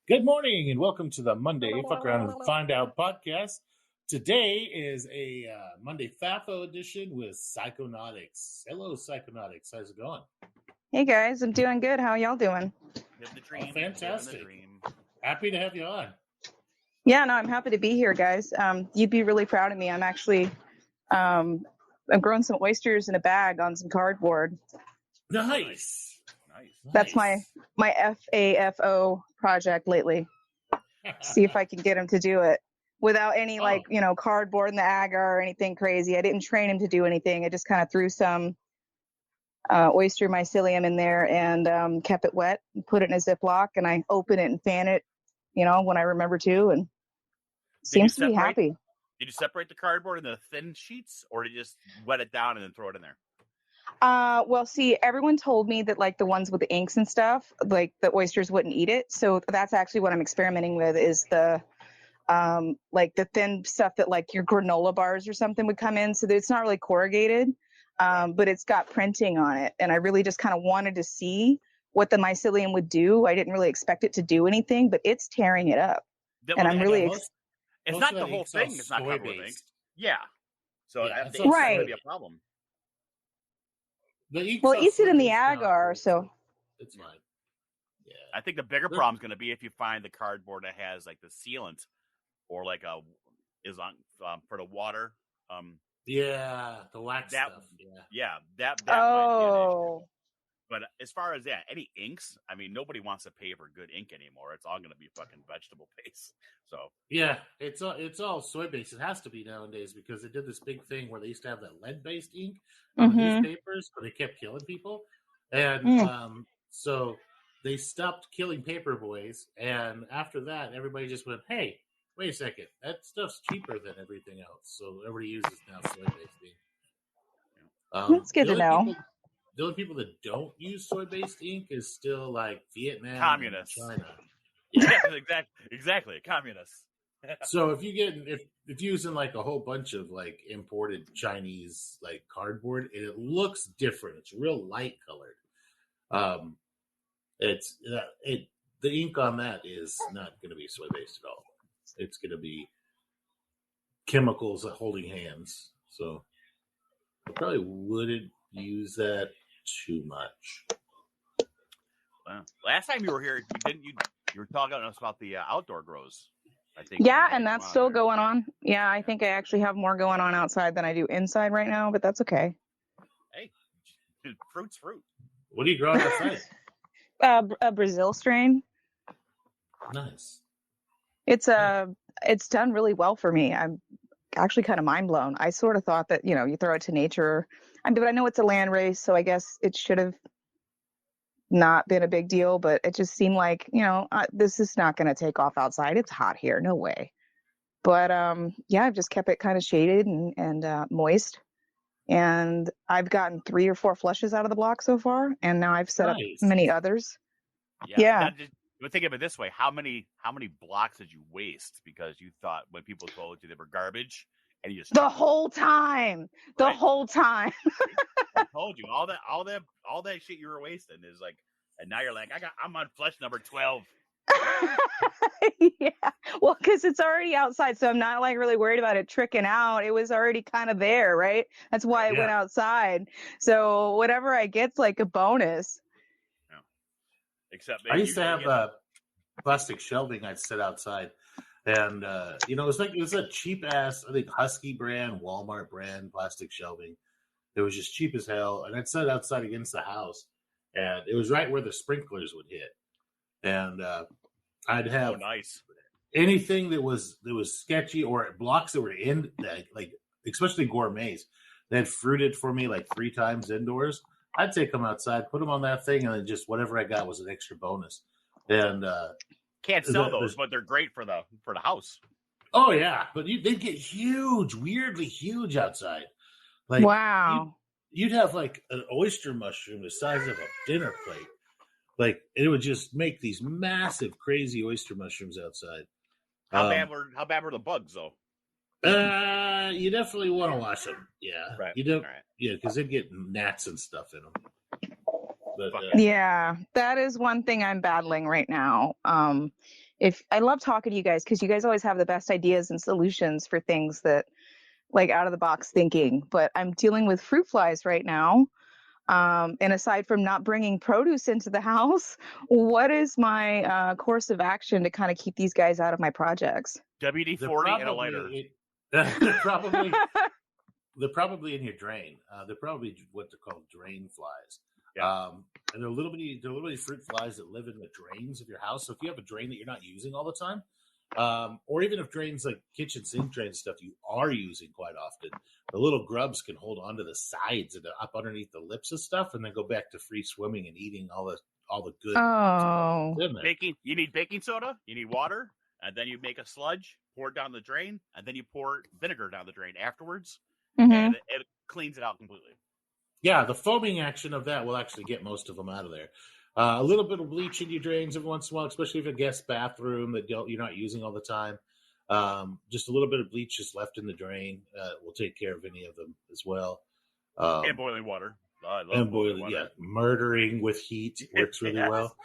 Good morning and welcome to the Monday Fuck Around and Find Out podcast. Today is a Monday FAFO edition with Psychonautics. Hello, Psychonautics. How's it going? Hey guys, I'm doing good. How y'all doing? Live the dream. Fantastic. Live the dream. Happy to have you on. Yeah, no, I'm happy to be here, guys. You'd be really proud of me. I'm actually, I'm growing some oysters in a bag on some cardboard. Nice. That's my FAFO project lately. See if I can get him to do it without any cardboard in the agar or anything crazy. I didn't train him to do anything. I just kind of threw some oyster mycelium in there and kept it wet and put it in a Ziploc, and I open it and fan it, when I remember to, and seems to be happy. Did you separate the cardboard into thin sheets, or did you just wet it down and then throw it in there? Well, see, everyone told me that the ones with the inks and stuff, the oysters wouldn't eat it. So that's actually what I'm experimenting with is the thin stuff that your granola bars or something would come in. So that it's not really corrugated, but it's got printing on it. And I really just kind of wanted to see what the mycelium would do. I didn't really expect it to do anything, but it's tearing it up. And I'm really it's not the whole thing. It's not covered with ink. Yeah. So that's right. Going to be a problem. It eats it in the agar, so it's fine. Yeah, I think the bigger problem is going to be if you find the cardboard that has the sealant or is on for the water. The wax stuff. Yeah, that might be an issue. But as far as any inks, I mean, nobody wants to pay for good ink anymore. It's all going to be fucking vegetable paste. So yeah, it's all soy based. It has to be nowadays because they did this big thing where they used to have that lead based ink on newspapers, but they kept killing people, and so they stopped killing paper boys. And after that, everybody just went, "Hey, wait a second, that stuff's cheaper than everything else." So everybody uses now soy based ink. That's good to know. The only people that don't use soy-based ink is still Vietnam, communists, and China. Yeah, exactly, communists. So if you're using a whole bunch of imported Chinese cardboard, and it looks different. It's real light colored. The ink on that is not going to be soy-based at all. It's going to be chemicals holding hands. So I probably wouldn't use that too much. Wow. Last time you were here, you were talking to us about the outdoor grows, I think. Yeah, and that's still going on. Yeah, I think I actually have more going on outside than I do inside right now, but that's okay. Hey, fruit's fruit. What are you growing outside? A Brazil strain. Nice. It's done really well for me. I'm actually kind of mind blown. I sort of thought that, you throw it to nature. But I know it's a land race, so I guess it should have not been a big deal, but it just seemed this is not going to take off outside. It's hot here. No way. But, I've just kept it kind of shaded and moist. And I've gotten 3 or 4 flushes out of the block so far. And now I've set up many others. Yeah. But think of it this way: how many blocks did you waste because you thought when people told you they were garbage, and you just the whole time. I told you all that shit you were wasting is and now you're I'm on flush number 12. Yeah, well, because it's already outside, so I'm not really worried about it tricking out. It was already kind of there, right? That's why I went outside. So whatever I get's a bonus. Except I used to have plastic shelving I'd set outside, and it was a cheap ass, I think Husky brand, Walmart brand plastic shelving. It was just cheap as hell, and I'd set it outside against the house, and it was right where the sprinklers would hit, and I'd have anything that was sketchy or blocks that were in especially gourmets. They had fruited for me 3 times indoors. I'd take them outside, put them on that thing, and then just whatever I got was an extra bonus. And can't sell those, but they're great for the house. Oh yeah, but they get huge, weirdly huge outside. Wow! You'd have an oyster mushroom the size of a dinner plate. It would just make these massive, crazy oyster mushrooms outside. How bad were the bugs though? You definitely want to wash them. Yeah, right. You don't. Right. Yeah, because they get gnats and stuff in them. But yeah, that is one thing I'm battling right now. if I love talking to you guys because you guys always have the best ideas and solutions for things that like out of the box thinking. But I'm dealing with fruit flies right now. And aside from not bringing produce into the house, what is my course of action to kind of keep these guys out of my projects? WD-40 and a lighter. They're probably in your drain. They're probably what they're called drain flies. Yeah. And there are little bitty fruit flies that live in the drains of your house. So if you have a drain that you're not using all the time, or even if drains like kitchen sink drain stuff you are using quite often, the little grubs can hold onto the sides and up underneath the lips of stuff, and then go back to free swimming and eating all the good. Oh, You need baking soda, you need water, and then you make a sludge, pour it down the drain, and then you pour vinegar down the drain afterwards, and it cleans it out completely. Yeah, the foaming action of that will actually get most of them out of there. A little bit of bleach in your drains every once in a while, especially if a guest bathroom that you're not using all the time. Just a little bit of bleach just left in the drain will take care of any of them as well. And boiling water. I love boiling water. Yeah, murdering with heat works really well.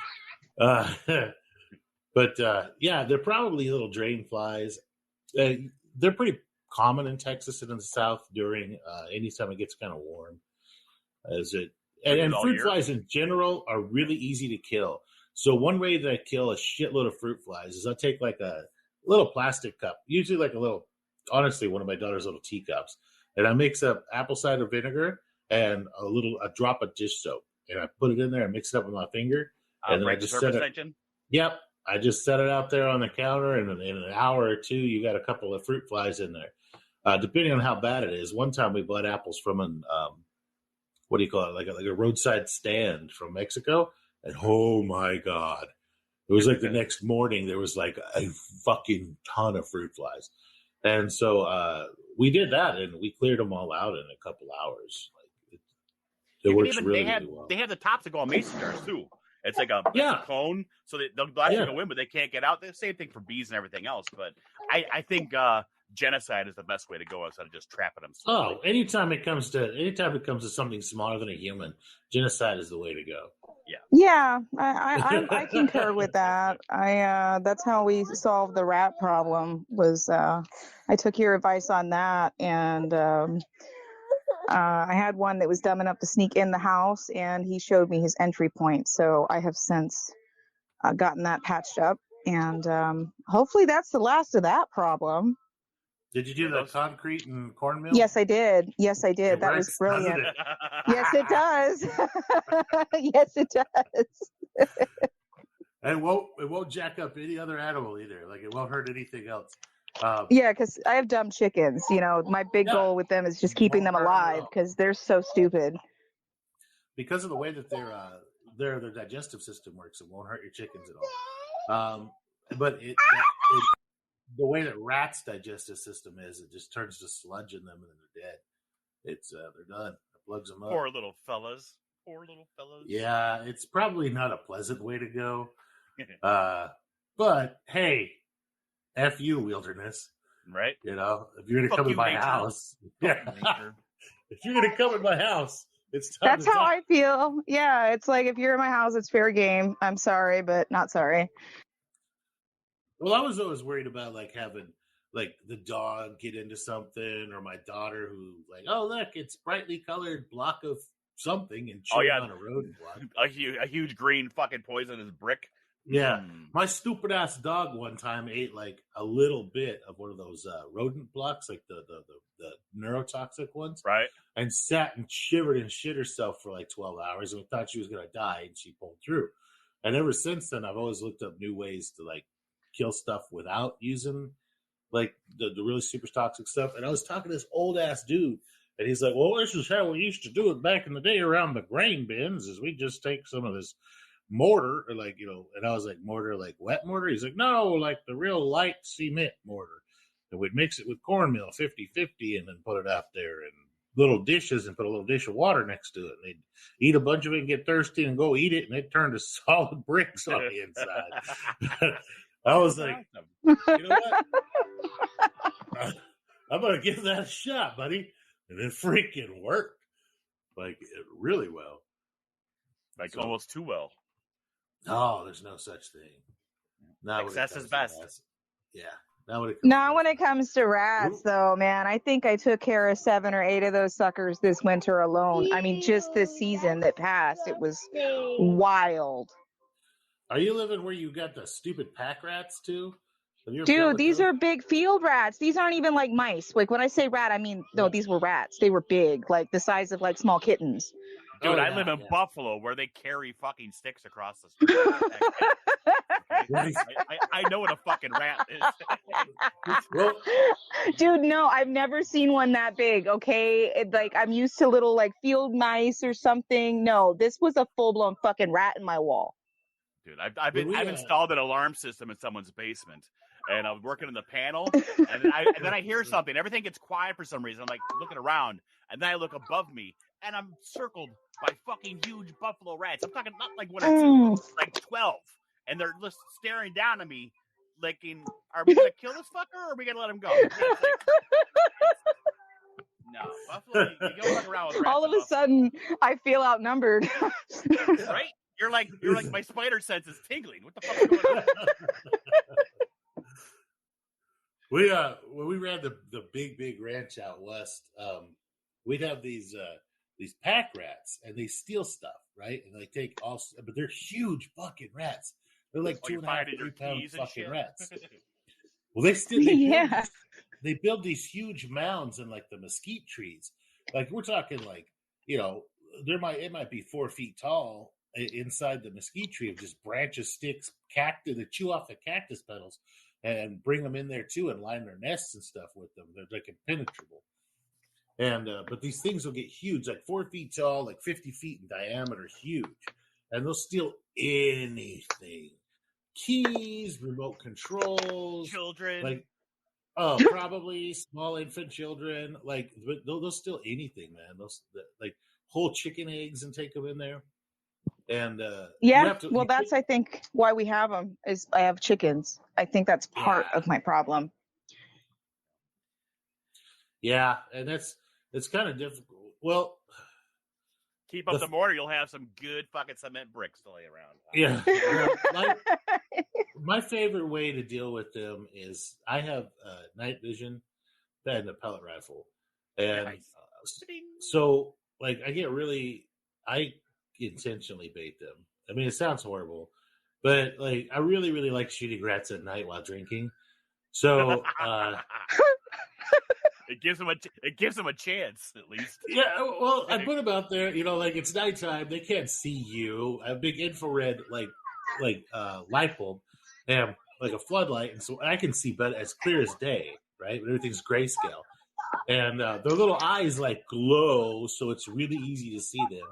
But they're probably little drain flies. They're pretty common in Texas and in the South during anytime it gets kind of warm. And fruit flies in general are really easy to kill. So one way that I kill a shitload of fruit flies is I take like a little plastic cup, usually like honestly, one of my daughter's little teacups, and I mix up apple cider vinegar and a drop of dish soap, and I put it in there and mix it up with my finger, and then I just set it. Yep, I just set it out there on the counter, and in an hour or two, you got a couple of fruit flies in there. Depending on how bad it is. One time we bought apples from an what do you call it? Like a roadside stand from Mexico. And oh my God. It was like the next morning, there was like a fucking ton of fruit flies. And so we did that and we cleared them all out in a couple hours. Like it works really well. They have the tops that go on mason jars too. It's like a cone, so they'll actually go in, but they can't get out. The same thing for bees and everything else. But I think genocide is the best way to go instead of just trapping them. Oh, anytime it comes to something smaller than a human, genocide is the way to go. Yeah, I concur with that. That's how we solved the rat problem. Was I took your advice on that, and I had one that was dumb enough to sneak in the house, and he showed me his entry point. So I have since gotten that patched up, and hopefully that's the last of that problem. Did you do the concrete and cornmeal? Yes, I did. That was brilliant. Yes, it does. Yes, it does. It won't jack up any other animal either. Like it won't hurt anything else. Yeah, because I have dumb chickens. You know, my big goal with them is just keeping them alive because they're so stupid. Because of the way that their digestive system works, it won't hurt your chickens at all. But the way that rats' digestive system is, it just turns to sludge in them and then they're dead. They're done. It plugs them up. Poor little fellas. Yeah, it's probably not a pleasant way to go. But hey, F you, wilderness. Right? You know, if you're gonna come in my house, if you're gonna come in my house, it's time. That's how I feel. Yeah, it's like if you're in my house, it's fair game. I'm sorry, but not sorry. Well, I was always worried about like having like the dog get into something, or my daughter who like, oh look, it's brightly colored block of something and chew on a rodent block. A huge green fucking poisonous brick. Yeah, my stupid ass dog one time ate like a little bit of one of those rodent blocks, like the neurotoxic ones, right? And sat and shivered and shit herself for like 12 hours, and we thought she was gonna die, and she pulled through. And ever since then, I've always looked up new ways to like kill stuff without using like the really super toxic stuff. And I was talking to this old ass dude, and he's like, well, this is how we used to do it back in the day around the grain bins, is we just take some of this mortar, or like, you know, and I was like, mortar, like wet mortar? He's like, no, like the real light cement mortar. And we'd mix it with cornmeal 50-50 and then put it out there in little dishes and put a little dish of water next to it. And they'd eat a bunch of it and get thirsty and go eat it, and they'd turn to solid bricks on the inside. I was like, you know what? I'm going to give that a shot, buddy. And it freaking worked. Like, really well. Like, almost too well. No, there's no such thing. Excess is best. Yeah. Not when it comes to rats, though, man. I think I took care of 7 or 8 of those suckers this winter alone. I mean, just this season that passed, it was wild. Are you living where you got the stupid pack rats too? Dude, these are big field rats. These aren't even like mice. Like when I say rat, I mean, no, these were rats. They were big, like the size of like small kittens. Dude, I live in Buffalo where they carry fucking sticks across the street. I know what a fucking rat is. Dude, no, I've never seen one that big, okay? I'm used to little like field mice or something. No, this was a full-blown fucking rat in my wall. Dude, I've installed an alarm system in someone's basement, and I was working in the panel, and then I hear something. Everything gets quiet for some reason. I'm like looking around, and then I look above me, and I'm circled by fucking huge buffalo rats. I'm talking not like 1 or 2, like 12, and they're just staring down at me, licking. Are we gonna kill this fucker, or are we gonna let him go? No, Buffalo. You go look around with rats. All of a sudden, I feel outnumbered. Right? You're like my spider sense is tingling. What the fuck is going on? When we ran the big ranch out west, we'd have these pack rats, and they steal stuff, right? And they take but they're huge fucking rats. They're like 2.5 to 3 pound fucking rats. Well, they build these huge mounds in like the mesquite trees. Like we're talking like, it might be 4 feet tall inside the mesquite tree of just branches, sticks, cactus. They chew off the cactus petals and bring them in there too and line their nests and stuff with them. They're like impenetrable. And but these things will get huge, like 4 feet tall, like 50 feet in diameter, huge. And they'll steal anything. Keys, remote controls, children. Probably small infant children. Like they'll steal anything, man. They'll like whole chicken eggs and take them in there. And that's I think why we have them is I have chickens. I think that's part of my problem. Yeah, and it's kind of difficult. Well, keep up the mortar, you'll have some good fucking cement bricks to lay around. Yeah. My favorite way to deal with them is I have night vision and a pellet rifle, and so like I intentionally bait them. I mean, it sounds horrible, but like I really, really like shooting rats at night while drinking. So it gives them a chance at least. Yeah, well, I put them out there. Like it's nighttime; they can't see you. I have a big infrared light bulb and like a floodlight, and so I can see better as clear as day. Right, but everything's grayscale, and their little eyes like glow, so it's really easy to see them.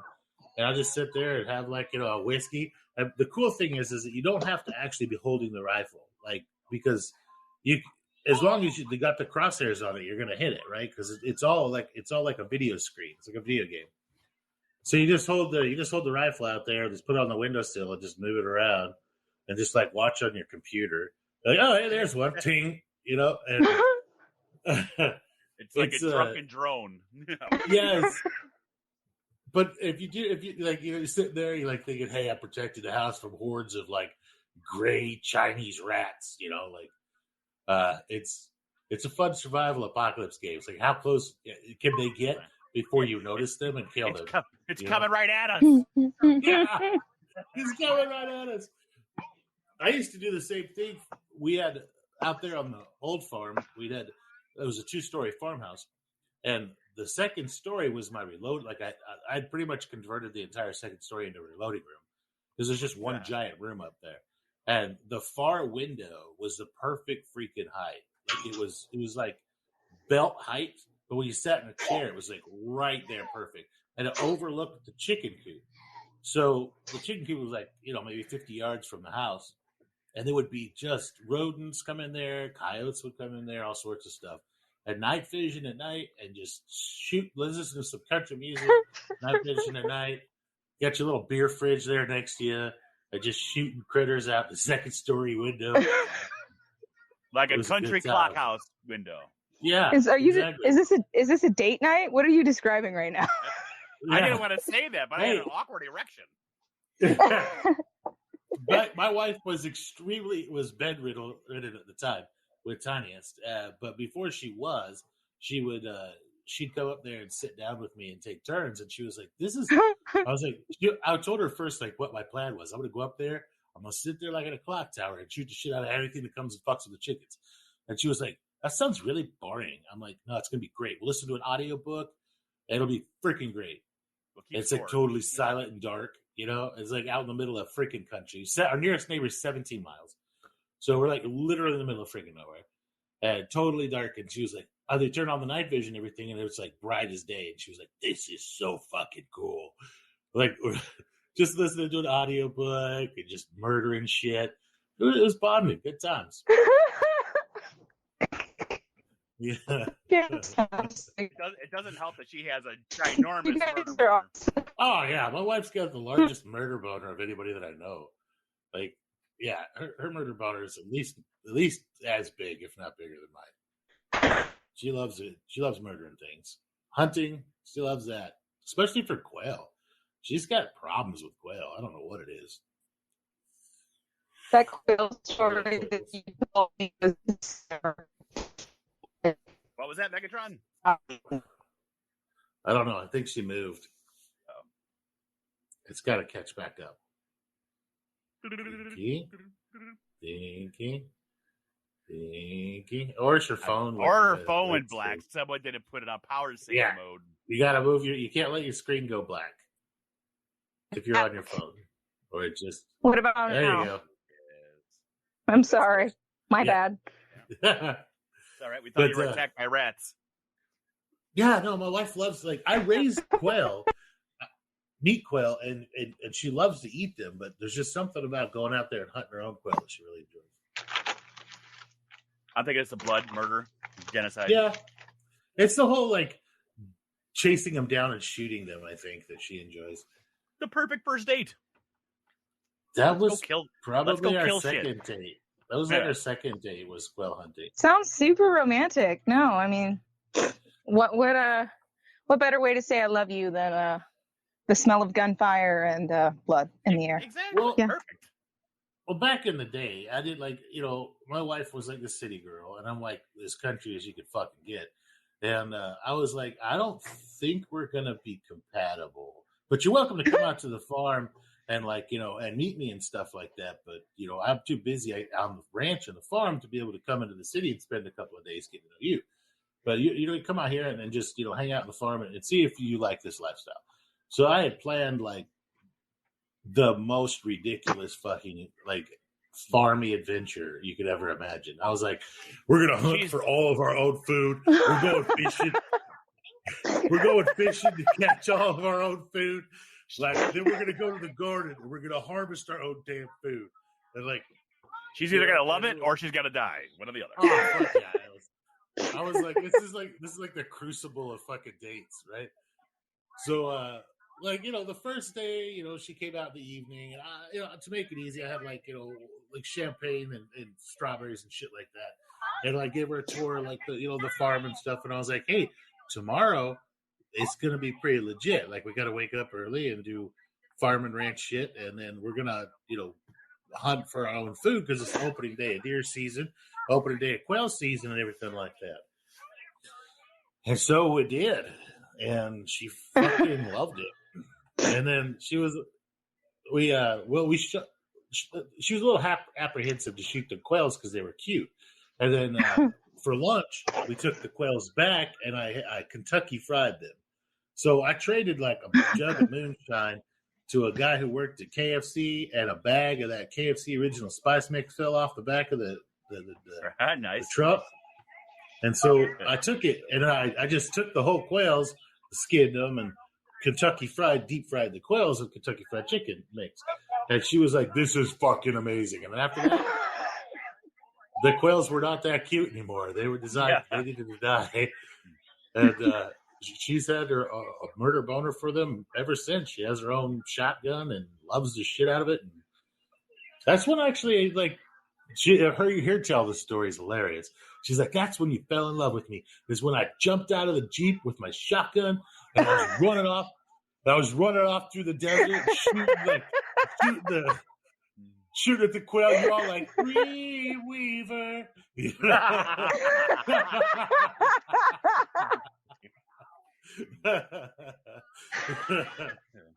And I'll just sit there and have a whiskey. And the cool thing is that you don't have to actually be holding the rifle, because as long as they got the crosshairs on it, you're gonna hit it, right? Because it's all like a video screen. It's like a video game. So you just hold the rifle out there, just put it on the windowsill, and just move it around, and just like watch on your computer. Like, oh, hey, there's one, ting, and it's like a drunken drone. Yes. But if you sit there, you're like thinking, hey, I protected the house from hordes of like gray Chinese rats, it's a fun survival apocalypse game. It's like how close can they get before you notice them and kill them? It's coming right at us. Yeah, it's coming right at us. I used to do the same thing. We had out there on the old farm, it was a 2-story farmhouse, and the second story was my reload. Like I'd pretty much converted the entire second story into a reloading room because there's just one giant room up there, and the far window was the perfect freaking height. Like it was like belt height, but when you sat in a chair, it was like right there, perfect, and it overlooked the chicken coop. So the chicken coop was like maybe 50 yards from the house, and there would be just rodents come in there, coyotes would come in there, all sorts of stuff. At night vision at night and just shoot, listen to some country music, night vision at night. Got your little beer fridge there next to you and just shooting critters out the second story window. Like a country clock house window. Yeah. Is this a date night? What are you describing right now? Yeah. I didn't want to say that, but I had an awkward erection. my wife was bedridden at the time with tiniest, but before she would she'd go up there and sit down with me and take turns, and she was like, "This is." I was like, I told her first like what my plan was. I'm gonna go up there. I'm gonna sit there like in a clock tower and shoot the shit out of everything that comes and fucks with the chickens. And she was like, "That sounds really boring." I'm like, "No, it's gonna be great. We'll listen to an audiobook. It'll be freaking great." It's like totally silent and dark. You know, it's like out in the middle of freaking country. Our nearest neighbor is 17 miles. So we're like literally in the middle of freaking nowhere. And totally dark. And she was like, they turned on the night vision and everything, and it was like bright as day. And she was like, "This is so fucking cool." Like, just listening to an audiobook and just murdering shit. It was bonding. Good times. Yeah. It doesn't help that she has a ginormous murder boner. Oh yeah, my wife's got the largest murder boner of anybody that I know. Like, yeah, her murder boner is at least as big, if not bigger than mine. She loves it. She loves murdering things. Hunting, she loves that, especially for quail. She's got problems with quail. I don't know what it is. That quail story that you told me was What was that, Megatron? I don't know. I think she moved. It's got to catch back up. Dinky. Or it's your phone. Or her phone went black. Someone didn't put it on power saver mode. You got to move you can't let your screen go black if you're on your phone. Or it just. What about now? There you go. I'm sorry. My bad. It's all right. We thought you were attacked by rats. Yeah, no, my wife loves, like, I raised quail, meat quail, and she loves to eat them, but there's just something about going out there and hunting her own quail that she really enjoys. I think it's the blood murder, genocide. Yeah. It's the whole, like, chasing them down and shooting them, I think, that she enjoys. The perfect first date. That was probably our second date. That was like our second date was quail hunting. Sounds super romantic. No, I mean, what better way to say I love you than the smell of gunfire and blood in the air? Exactly. Well, yeah. Perfect. Well, back in the day, I did my wife was like the city girl, and I'm like as country as you could fucking get. And I was like, I don't think we're gonna be compatible, but you're welcome to come out to the farm and and meet me and stuff like that. But, I'm too busy on the ranch and the farm to be able to come into the city and spend a couple of days getting to know you. But you come out here and just, hang out on the farm and see if you like this lifestyle. So I had planned the most ridiculous fucking farmy adventure you could ever imagine. I was like, we're going to hunt for all of our own food. We're going fishing. We're going fishing to catch all of our own food. Then we're gonna go to the garden and we're gonna harvest our own damn food. And she's either gonna love it or she's gonna die. One or the other. Oh, fuck yeah. I was like, this is like the crucible of fucking dates, right? So the first day, she came out in the evening, and to make it easy, I had champagne and strawberries and shit like that. And I gave her a tour the farm and stuff, and I was like, hey, tomorrow it's going to be pretty legit. We got to wake up early and do farm and ranch shit. And then we're going to, hunt for our own food because it's the opening day of deer season, opening day of quail season and everything like that. And so we did. And she fucking loved it. And then she was a little apprehensive to shoot the quails because they were cute. And then for lunch, we took the quails back and I Kentucky fried them. So I traded a jug of moonshine to a guy who worked at KFC, and a bag of that KFC original spice mix fell off the back of the nice truck. And so I took it, and I just took the whole quails, skinned them, and deep fried the quails with Kentucky Fried Chicken mix. And she was like, "This is fucking amazing." And after that, the quails were not that cute anymore. They were designed, they needed to die. And she's had a murder boner for them ever since. She has her own shotgun and loves the shit out of it. And that's when actually, her tell the story is hilarious. She's like, that's when you fell in love with me, is when I jumped out of the Jeep with my shotgun and I was running off. I was running off through the desert, shooting shoot at the quail. You're all like, Green Weaver. You know?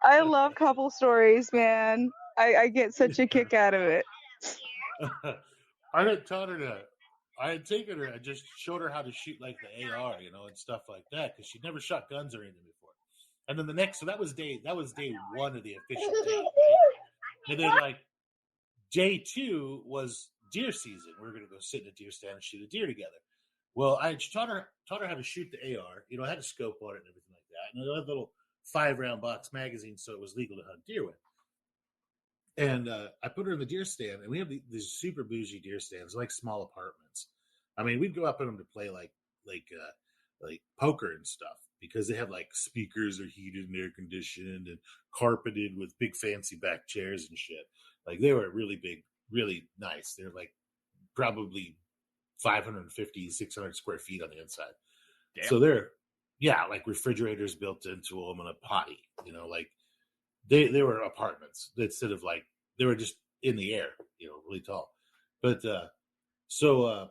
I love couple stories, man. I get such a kick out of it. I had taught her to. I had taken her. I just showed her how to shoot like the AR, and stuff like that, because she'd never shot guns or anything before. And then the next, so that was day one of the official day, right? And then like day 2 was deer season. We were gonna go sit in a deer stand and shoot a deer together. Well, I taught her how to shoot the AR. I had a scope on it and everything like that. And I had a little 5-round box magazine, so it was legal to hunt deer with. And I put her in the deer stand, and we have these super bougie deer stands, like small apartments. I mean, we'd go up in them to play like poker and stuff, because they have like speakers are heated and air conditioned and carpeted with big fancy back chairs and shit. Like they were really big, really nice. They're like probably 550, 600 square feet on the inside. Damn. So they're, like refrigerators built into them and a potty, like they were apartments instead of like, they were just in the air, really tall. But so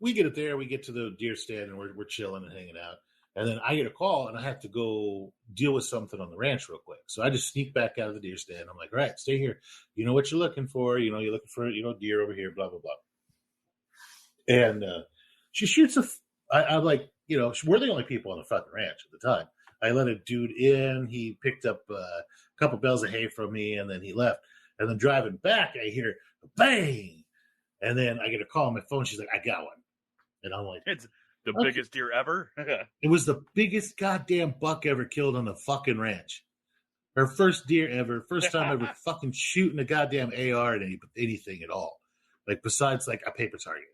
we get it there, we get to the deer stand, and we're chilling and hanging out. And then I get a call, and I have to go deal with something on the ranch real quick. So I just sneak back out of the deer stand. I'm like, all right, stay here. You know what you're looking for. You're looking for, deer over here, blah, blah, blah. And she shoots I'm like, we're the only people on the fucking ranch at the time. I let a dude in. He picked up a couple bales of hay from me, and then he left. And then driving back, I hear a bang. And then I get a call on my phone. She's like, I got one. And I'm like, it's the biggest deer ever. It was the biggest goddamn buck ever killed on the fucking ranch. Her first deer ever. First time ever fucking shooting a goddamn AR at anything at all. Like besides like a paper target.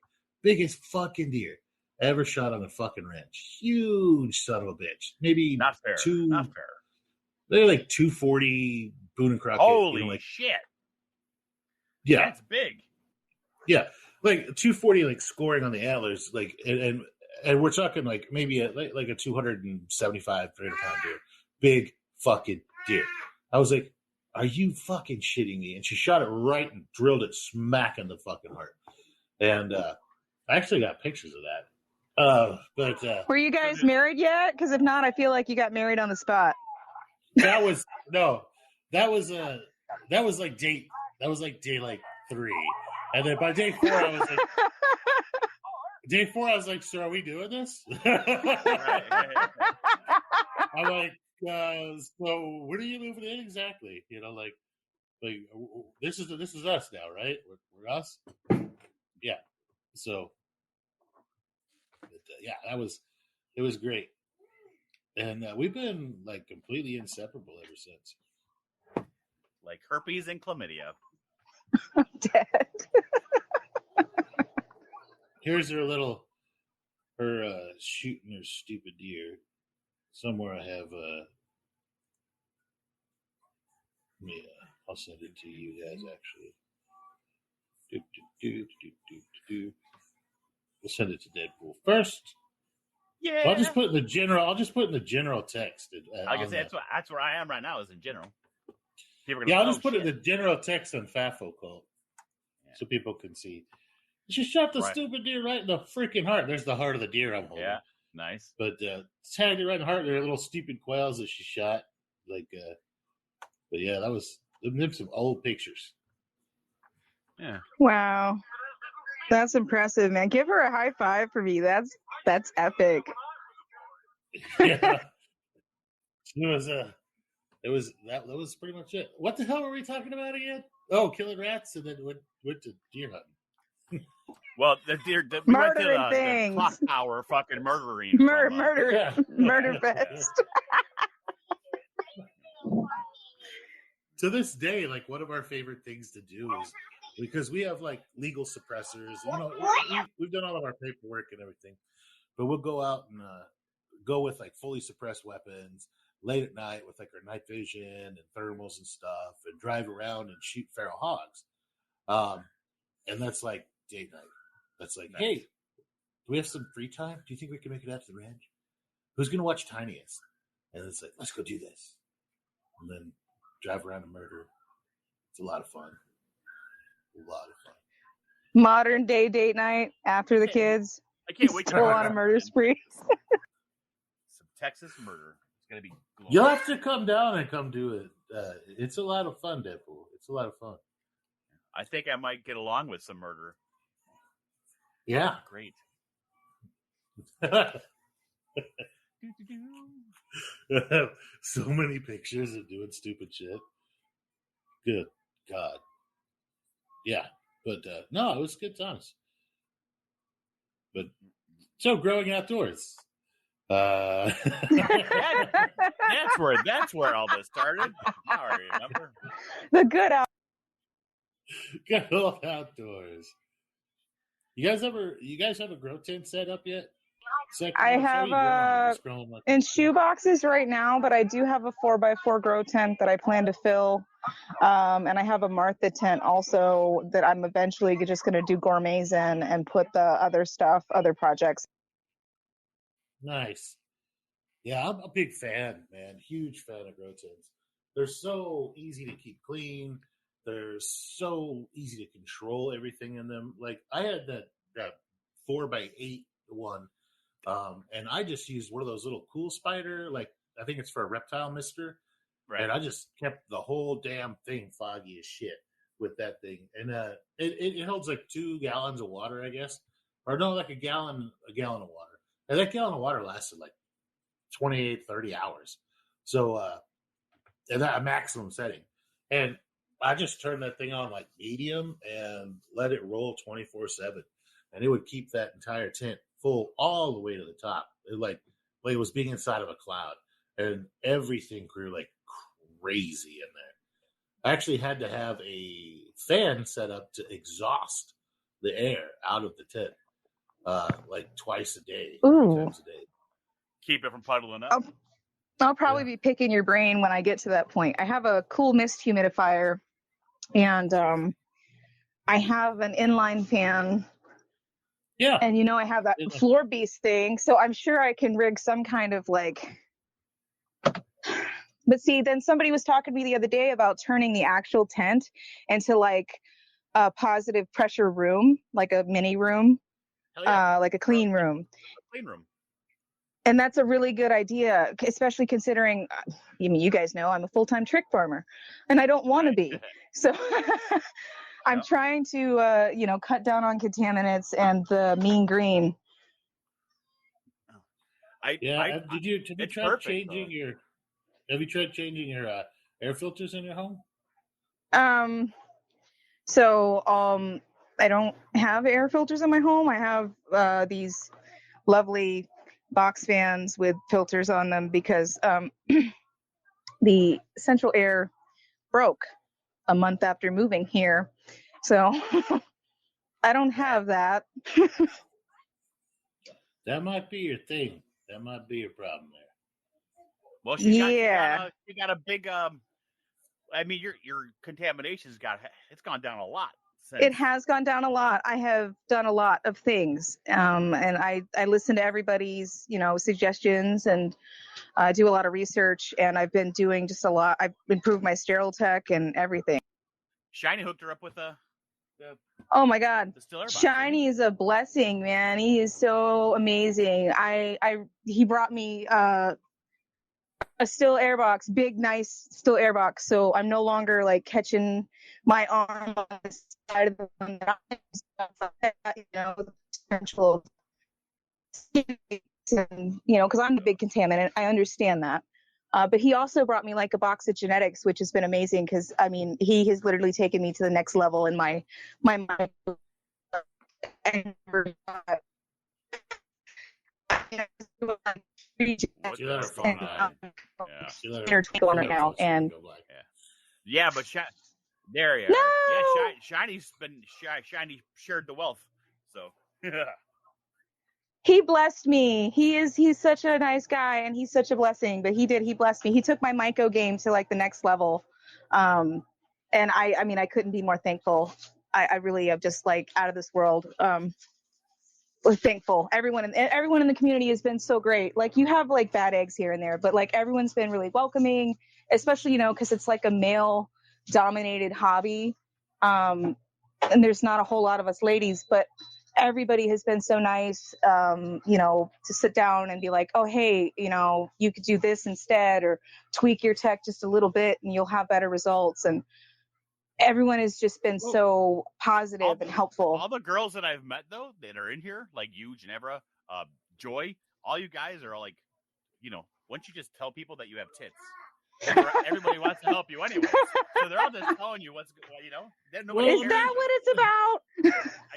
Biggest fucking deer ever shot on a fucking ranch. Huge son of a bitch. Maybe not fair. Not fair. They're like 240 Boone and Crockett. Holy shit. Yeah. That's big. Yeah. Like 240, like scoring on the antlers, like, and we're talking like maybe like a 275, 300 pound deer. Big fucking deer. I was like, are you fucking shitting me? And she shot it right and drilled it smack in the fucking heart. And I actually got pictures of that. But were you guys married yet? Because if not, I feel like you got married on the spot. That was like day like 3. And then by day 4, I was like, so are we doing this? I'm like, so when are you moving in exactly? Like this is us now, right? We're us. Yeah. So, it was great. And we've been like completely inseparable ever since. Like herpes and chlamydia. I'm dead. Here's her shooting her stupid deer. Somewhere I have I'll send it to you guys actually. We'll send it to Deadpool first. Yeah. I'll just put in the general text. I can say that's where I am right now, is in general. I'll just put it in the general text on FAFO cult, so people can see. She shot the stupid deer right in the freaking heart. There's the heart of the deer I'm holding. Yeah, nice. But tagged it right in the heart. There are little stupid quails that she shot. But yeah, them some old pictures. Yeah. Wow, that's impressive, man. Give her a high five for me. That's epic. Yeah. It was pretty much it. What the hell were we talking about again? Oh, killing rats, and then went to deer hunting. Well, we went to the clock tower fucking murdering. Murder fest. To this day, like one of our favorite things to do is, because we have like legal suppressors, we've done all of our paperwork and everything, but we'll go out and go with like fully suppressed weapons late at night with like our night vision and thermals and stuff, and drive around and shoot feral hogs. And that's like date night. That's like, nice. Hey, do we have some free time? Do you think we can make it out to the ranch? Who's going to watch Tiniest? And it's like, let's go do this. And then drive around and murder. It's a lot of fun. A lot of fun. Modern day date night after the kids. I can't wait to go on a murder spree. Some Texas murder. It's gonna be glorious. You'll have to come down and come do it. It's a lot of fun, Deadpool. It's a lot of fun. I think I might get along with some murder. Yeah. Great. So many pictures of doing stupid shit. Good God. Yeah. But no, it was good times. But so growing outdoors. That's where all this started. Now I remember. The good out. Good old outdoors. You guys have a grow tent set up yet? I have in shoe boxes right now, but I do have a 4x4 grow tent that I plan to fill. And I have a Martha tent also that I'm eventually just going to do gourmets in and put the other projects. Nice. Yeah, I'm a big fan, man. Huge fan of grow tents. They're so easy to keep clean. They're so easy to control everything in them. Like I had that 4x8 one. And I just used one of those little cool spider, like I think it's for a reptile mister. Right. And I just kept the whole damn thing foggy as shit with that thing. And it holds like 2 gallons of water, I guess. Or no, like a gallon of water. And that gallon of water lasted like 28, 30 hours. So and that a maximum setting. And I just turned that thing on like medium and let it roll 24/7. And it would keep that entire tent full all the way to the top. It was being inside of a cloud. And everything grew like crazy in there. I actually had to have a fan set up to exhaust the air out of the tent like twice a day. Ooh. 3 times a day. Keep it from puddling up. I'll probably be picking your brain when I get to that point. I have a cool mist humidifier, and I have an inline fan. Yeah. And I have that floor beast thing, so I'm sure I can rig some kind of like. But see, then somebody was talking to me the other day about turning the actual tent into like a positive pressure room, like a mini room, like a clean room. Clean room. And that's a really good idea, especially considering, you guys know I'm a full-time trich farmer, and I don't want to be. So I'm trying to, cut down on contaminants and the mean green. Have you tried changing your air filters in your home? I don't have air filters in my home. I have these lovely box fans with filters on them because the central air broke a month after moving here. So I don't have that. That might be your thing. That might be your problem there. Well, she got a big. Your contamination's it's gone down a lot. It has gone down a lot. I have done a lot of things, and I listen to everybody's suggestions and do a lot of research. And I've been doing just a lot. I've improved my sterile tech and everything. Shiny hooked her up with oh my God, the Shiny is a blessing, man. He is so amazing. He brought me a still air box, big, nice still air box. So I'm no longer like catching my arm on the side of the one that I'm stuff like that, potential, and because I'm a big contaminant. I understand that. But he also brought me like a box of genetics, which has been amazing because he has literally taken me to the next level in my mind. But there you are. Yeah, Shiny's been Shiny shared the wealth. So he blessed me. He's such a nice guy and he's such a blessing. But he blessed me. He took my Myco game to like the next level. And I couldn't be more thankful. I really am just like out of this world. We're thankful. Everyone in the community has been so great. Like you have like bad eggs here and there, but like everyone's been really welcoming, especially, because it's like a male dominated hobby. and there's not a whole lot of us ladies, but everybody has been so nice, to sit down and be like, oh, hey, you could do this instead, or tweak your tech just a little bit and you'll have better results. And everyone has just been so positive and helpful. All the girls that I've met, though, that are in here, like you, Ginevra, Joy, all you guys are like, once you just tell people that you have tits, everybody wants to help you anyway. So they're all just telling you what's, Is that what it's about?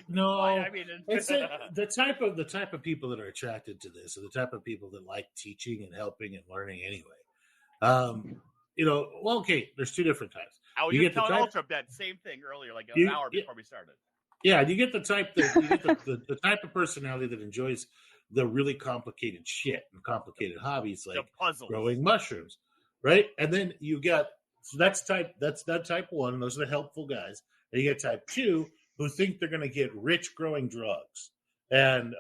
No, I mean, it's the type of people that are attracted to this, are the type of people that like teaching and helping and learning anyway. Okay, there's two different types. You get telling Ultra that same thing earlier, like an hour before we started. Yeah, you get the type the type of personality that enjoys the really complicated shit and complicated hobbies like growing mushrooms, right? And then you got that's type one. Those are the helpful guys. And you get type 2 who think they're going to get rich growing drugs, and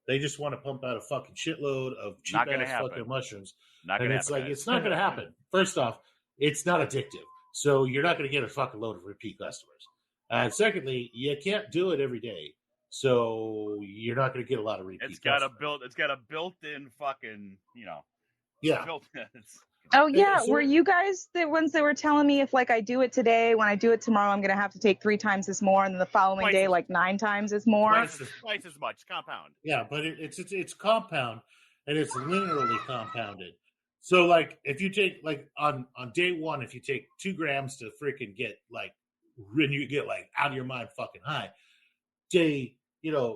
they just want to pump out a fucking shitload of cheap ass fucking mushrooms. It's not going to happen. First off, it's not addictive, so you're not going to get a fucking load of repeat customers. And secondly, you can't do it every day, so you're not going to get a lot of repeat. It's got a built-in fucking, Yeah. Oh yeah, were you guys the ones that were telling me if I do it today, when I do it tomorrow, I'm going to have to take 3 times as more, and then the following day 9 times as more? Twice as much, compound. Yeah, but it's compound, and it's linearly compounded. So if you take on day 1, if you take 2 grams to freaking get when you get out of your mind fucking high, day 2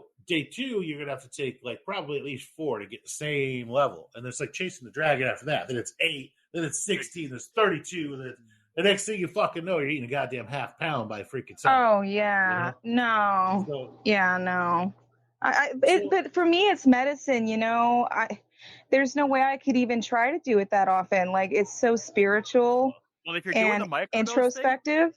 you're gonna have to take probably at least 4 to get the same level, and it's like chasing the dragon after that. Then it's 8, then it's 16, there's 32, and then the next thing you fucking know, you're eating a goddamn half pound by freaking Sunday. Oh yeah, no, yeah, no. But for me, it's medicine. There's no way I could even try to do it that often. It's so spiritual. Well, if you're doing the microdose introspective.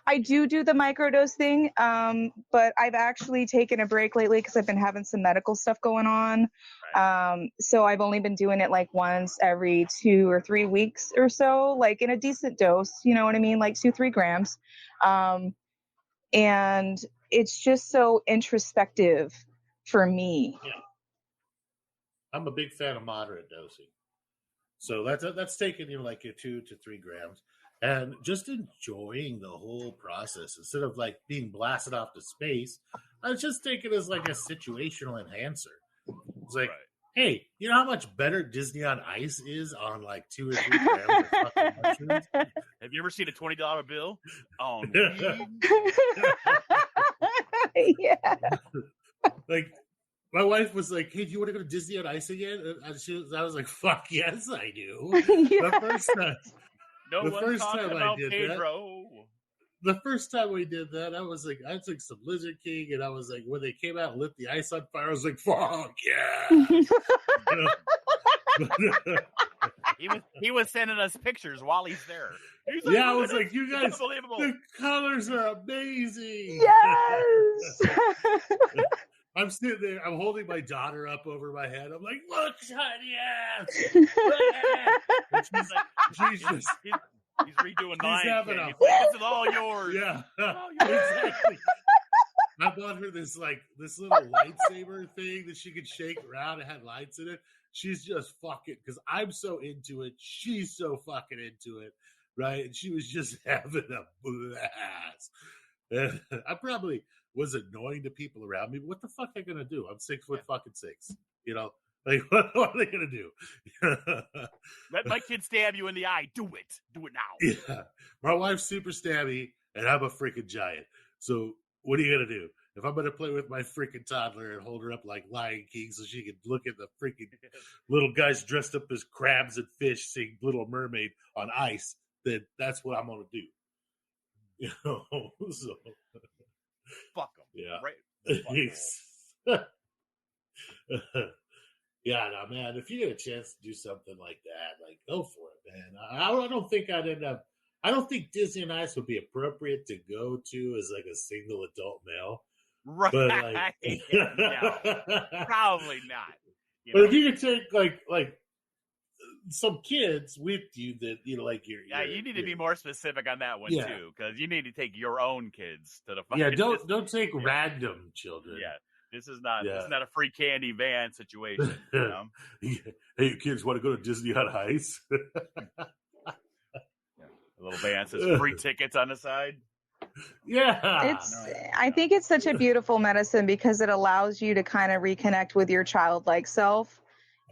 I do the microdose thing, but I've actually taken a break lately because I've been having some medical stuff going on. Right. So I've only been doing it once every 2 or 3 weeks or so, in a decent dose, you know what I mean? 2-3 grams. And it's just so introspective for me. Yeah. I'm a big fan of moderate dosing. So that's taking 2 to 3 grams. And just enjoying the whole process instead of being blasted off to space. I was just taking it as a situational enhancer. It's hey, you know how much better Disney on Ice is on 2 or 3 grams of fucking mushrooms? Have you ever seen a $20 bill? Oh, yeah. My wife was like, hey, do you want to go to Disney on Ice again? And I was like, fuck yes, I do. Yeah. The first time. The first time we did that, I took some Lizard King, and I was like, when they came out and lit the ice on fire, I was like, fuck yeah. He was sending us pictures while he's there. I was like, you guys, the colors are amazing. Yes. I'm sitting there, I'm holding my daughter up over my head. I'm like, look, son, yes. He's redoing Lion King. This is all yours. Yeah, exactly. I bought her this little lightsaber thing that she could shake around. It had lights in it. She's just fucking, because I'm so into it. She's so fucking into it, right? And she was just having a blast. And I probably was annoying to people around me, but what the fuck are they gonna do? I'm 6'6", what are they gonna do? Let my kid stab you in the eye. Do it now. Yeah, my wife's super stabby, and I'm a freaking giant. So what are you gonna do? If I'm gonna play with my freaking toddler and hold her up like Lion King so she can look at the freaking little guys dressed up as crabs and fish sing Little Mermaid on ice, then that's what I'm gonna do. So. Fuck them. Yeah. Right. Yeah, no, man. If you get a chance to do something like that, go for it, man. I don't think I'd end up. I don't think Disney on Ice would be appropriate to go to as a single adult male. Right. But no, probably not. But if you could take some kids with you that like you're. You need to be more specific on that one too, because you need to take your own kids to the. Don't take random children. Yeah, this is not a free candy van situation. Hey, kids, want to go to Disney on Ice? A little van says free tickets on the side. Yeah. I think it's such a beautiful medicine because it allows you to kind of reconnect with your childlike self.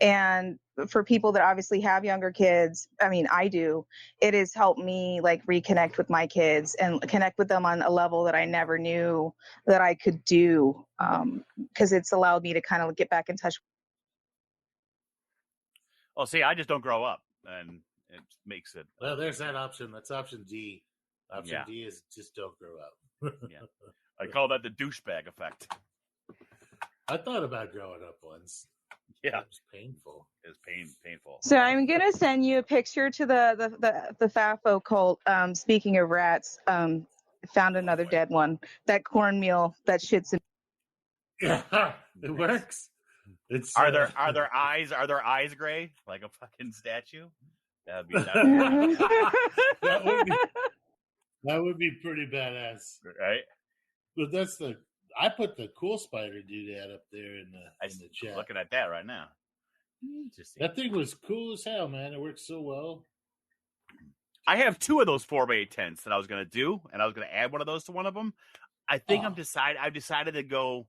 And for people that obviously have younger kids, I mean, I do, it has helped me like reconnect with my kids and connect with them on a level that I never knew that I could do. Because it's allowed me to kind of get back in touch. Oh, see, I just don't grow up, and it makes it. Well, there's that option. That's option D. Option D is just don't grow up. Yeah, I call that the douchebag effect. I thought about growing up once. Yeah, it was painful. It was painful. So I'm gonna send you a picture to the FAFO cult. Speaking of rats, found another dead one. That cornmeal that shits in. Yeah, it works. It's are there eyes gray like a fucking statue? That would be pretty badass, right? But I put the cool spider doodad up there in the chat. Looking at that right now. Interesting. That thing was cool as hell, man. It worked so well. I have 2 of those 4x8 tents that I was going to do, and I was going to add one of those to one of them. I think I've decided to go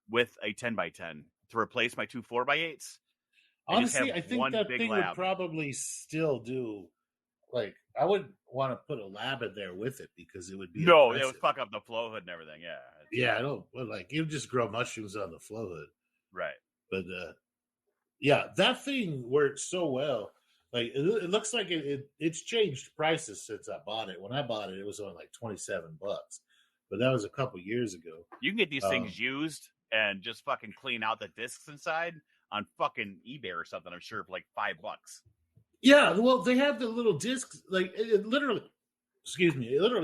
with a 10x10 to replace my 2 4x8s. Honestly, I think that thing would probably still do. Like, I wouldn't want to put a lab in there with it because it would be impressive. It would fuck up the flow hood and everything. Yeah, I don't like it would just grow mushrooms on the flow hood. Right. But that thing worked so well. Like it looks like it's changed prices since I bought it. When I bought it, it was only like $27, but that was a couple years ago. You can get these things used and just fucking clean out the discs inside on fucking eBay or something. I'm sure for like $5. Yeah, well, they have the little discs. Like it literally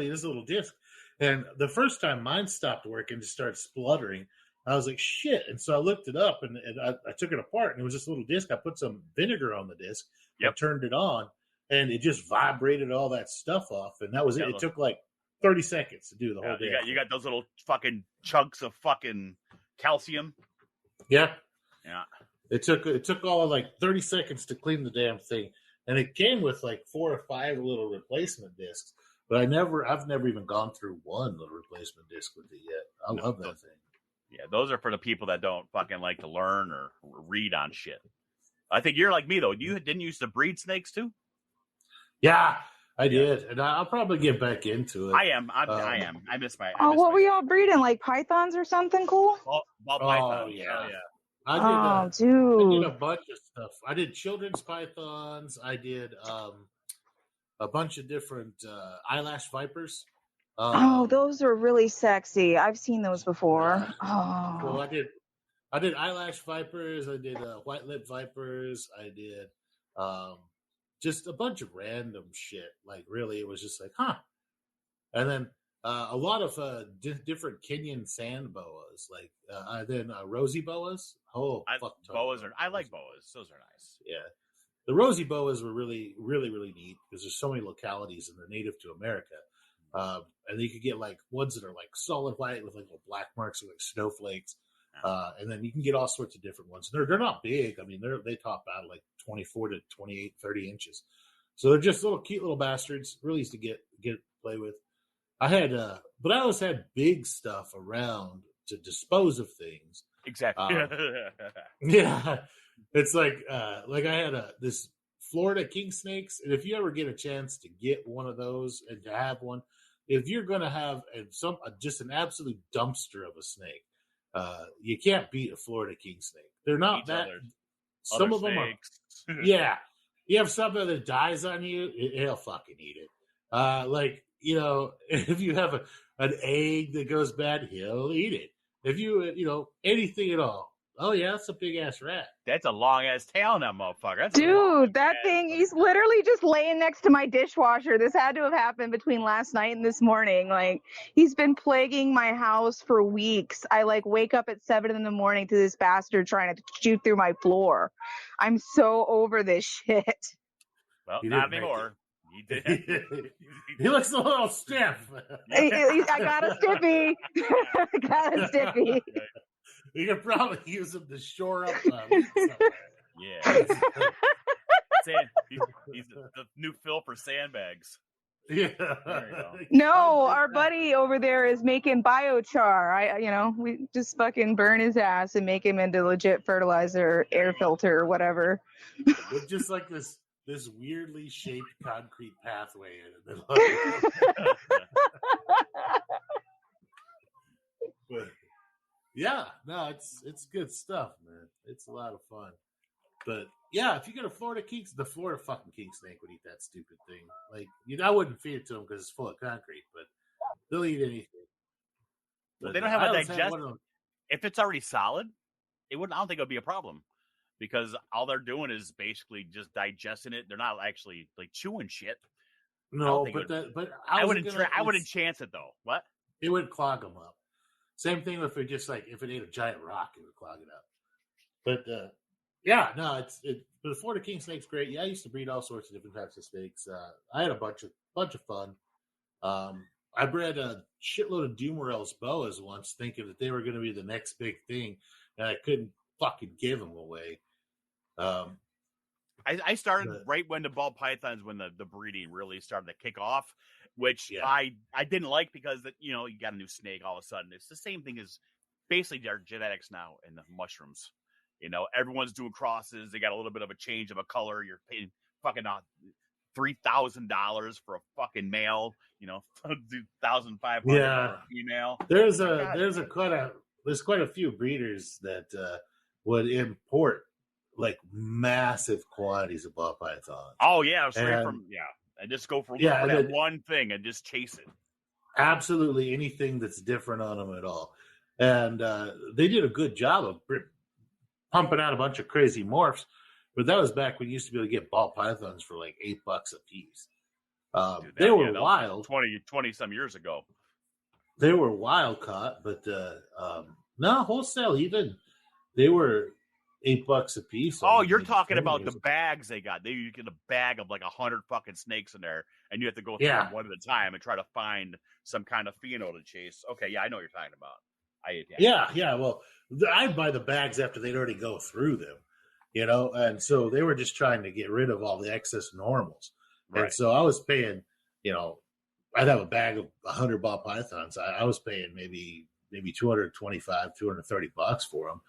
is a little disc. And the first time mine stopped working, just started spluttering. I was like, shit. And so I looked it up and I took it apart and it was this little disc. I put some vinegar on the disc. I turned it on and it just vibrated all that stuff off. And that was it. It took like 30 seconds to do the whole day. You got those little fucking chunks of fucking calcium. Yeah. Yeah. It took all of like 30 seconds to clean the damn thing. And it came with like 4 or 5 little replacement discs. But I've never even gone through one little replacement disc with it yet. I love that thing. Yeah, those are for the people that don't fucking like to learn or read on shit. I think you're like me though. You didn't used to breed snakes too? Yeah, I did, and I'll probably get back into it. I am. I miss my. What were y'all breeding? Like pythons or something cool? Ball pythons. Yeah. Yeah. Dude. I did a bunch of stuff. I did children's pythons. I did a bunch of different eyelash vipers. Those are really sexy. I've seen those before. Well, I did eyelash vipers. I did white lip vipers. I did just a bunch of random shit. Like really, it was just like, huh. And then a lot of different Kenyan sand boas. Like then rosy boas. Boas are. I like boas. Those are nice. Yeah. The rosy boas were really, really, really neat because there's so many localities and they're native to America. And you could get like ones that are like solid white with like little black marks or like snowflakes. And then you can get all sorts of different ones. They're not big. I mean, they top out like 24 to 28, 30 inches. So they're just little cute little bastards. Really easy to get play with. I had, but I always had big stuff around to dispose of things. Exactly. Yeah. It's like I had this Florida king snakes. And if you ever get a chance to get one of those and to have one, if you're going to have just an absolute dumpster of a snake, you can't beat a Florida king snake. They're not that. Some of them are. Yeah. You have something that dies on you, he'll fucking eat it. If you have an egg that goes bad, he'll eat it. If you, anything at all. Oh, yeah, that's a big-ass rat. That's a long-ass tail on that motherfucker. Dude, that thing, he's literally just laying next to my dishwasher. This had to have happened between last night and this morning. Like, he's been plaguing my house for weeks. I, wake up at 7 in the morning to this bastard trying to shoot through my floor. I'm so over this shit. Well, not anymore. He did. He looks a little stiff. I got a stiffy. I got a stiffy. You could probably use him to shore up meat somewhere. Yeah. He's the new fill for sandbags. Yeah. There you go. No, our buddy over there is making biochar. We just fucking burn his ass and make him into legit fertilizer, air filter, or whatever. With just like this weirdly shaped concrete pathway in it. But yeah, no, it's good stuff, man. It's a lot of fun. But yeah, if you go to Florida Kinks, the Florida fucking king snake would eat that stupid thing. Like, I wouldn't feed it to them because it's full of concrete, but they'll eat anything. But they don't have a digestive. If it's already solid, I don't think it would be a problem because all they're doing is basically just digesting it. They're not actually like chewing shit. No, I wouldn't chance it though. What? It would clog them up. Same thing if it ate a giant rock, it would clog it up. But yeah, no, the Florida king snake's great. Yeah, I used to breed all sorts of different types of snakes. I had a bunch of fun. I bred a shitload of Dumerel's boas once, thinking that they were going to be the next big thing, and I couldn't fucking give them away. I started right when the ball pythons, when the breeding really started to kick off, which I didn't like because you got a new snake all of a sudden. It's the same thing as basically our genetics now in the mushrooms. Everyone's doing crosses. They got a little bit of a change of a color. You're paying fucking $3,000 for a fucking male. $2,500 for a female. There's quite a few breeders that would import like massive quantities of ball pythons. Oh yeah, and just go for that one thing and just chase it. Absolutely anything that's different on them at all, and they did a good job of pumping out a bunch of crazy morphs, but that was back when you used to be able to get ball pythons for like $8 a piece. They were wild. 20 some years ago. They were wild caught, but no, wholesale even. They were $8 a piece. Oh, you're talking about the bags they got. You get a bag of like 100 fucking snakes in there, and you have to go through them one at a time and try to find some kind of pheno to chase. Okay, yeah, I know what you're talking about. Yeah. Well, I'd buy the bags after they'd already go through them, and so they were just trying to get rid of all the excess normals. Right. And so I was paying, I'd have a bag of 100 ball pythons. I was paying maybe $225, $230 for them.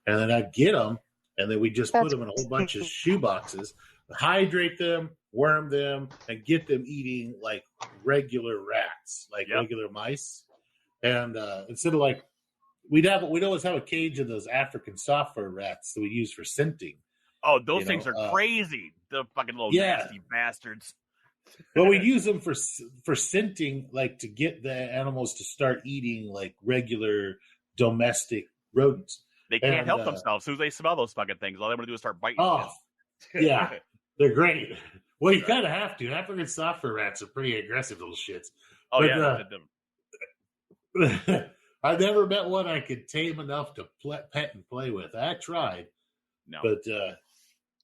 And then I'd get them, and then we just put them in a whole bunch of shoe boxes, hydrate them, worm them, and get them eating like regular rats, like regular mice. And instead of like, we'd always have a cage of those African soft fur rats that we use for scenting. Oh, those things are crazy. The fucking little nasty bastards. But we use them for scenting, like to get the animals to start eating like regular domestic rodents. They can't help themselves. As soon as they smell those fucking things, all they want to do is start biting. Oh, yeah. They're great. Well, you kind of have to. African soft fur rats are pretty aggressive little shits. Oh, but, I never met one I could tame enough to pet and play with. I tried. No. But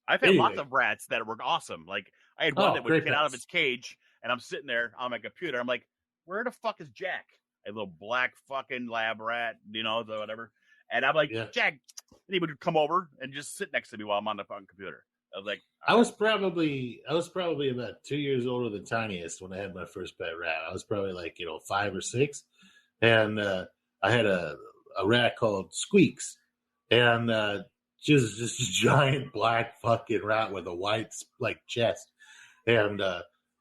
I've had lots of rats that were awesome. Like, I had one that would get out of its cage, and I'm sitting there on my computer. I'm like, where the fuck is Jack? A little black fucking lab rat, whatever. And I'm like, Jack. And he would come over and just sit next to me while I'm on the fucking computer. I was like, I was probably about 2 years older than Tiniest when I had my first pet rat. I was probably like 5 or 6, and I had a rat called Squeaks, and just this giant black fucking rat with a white like chest, and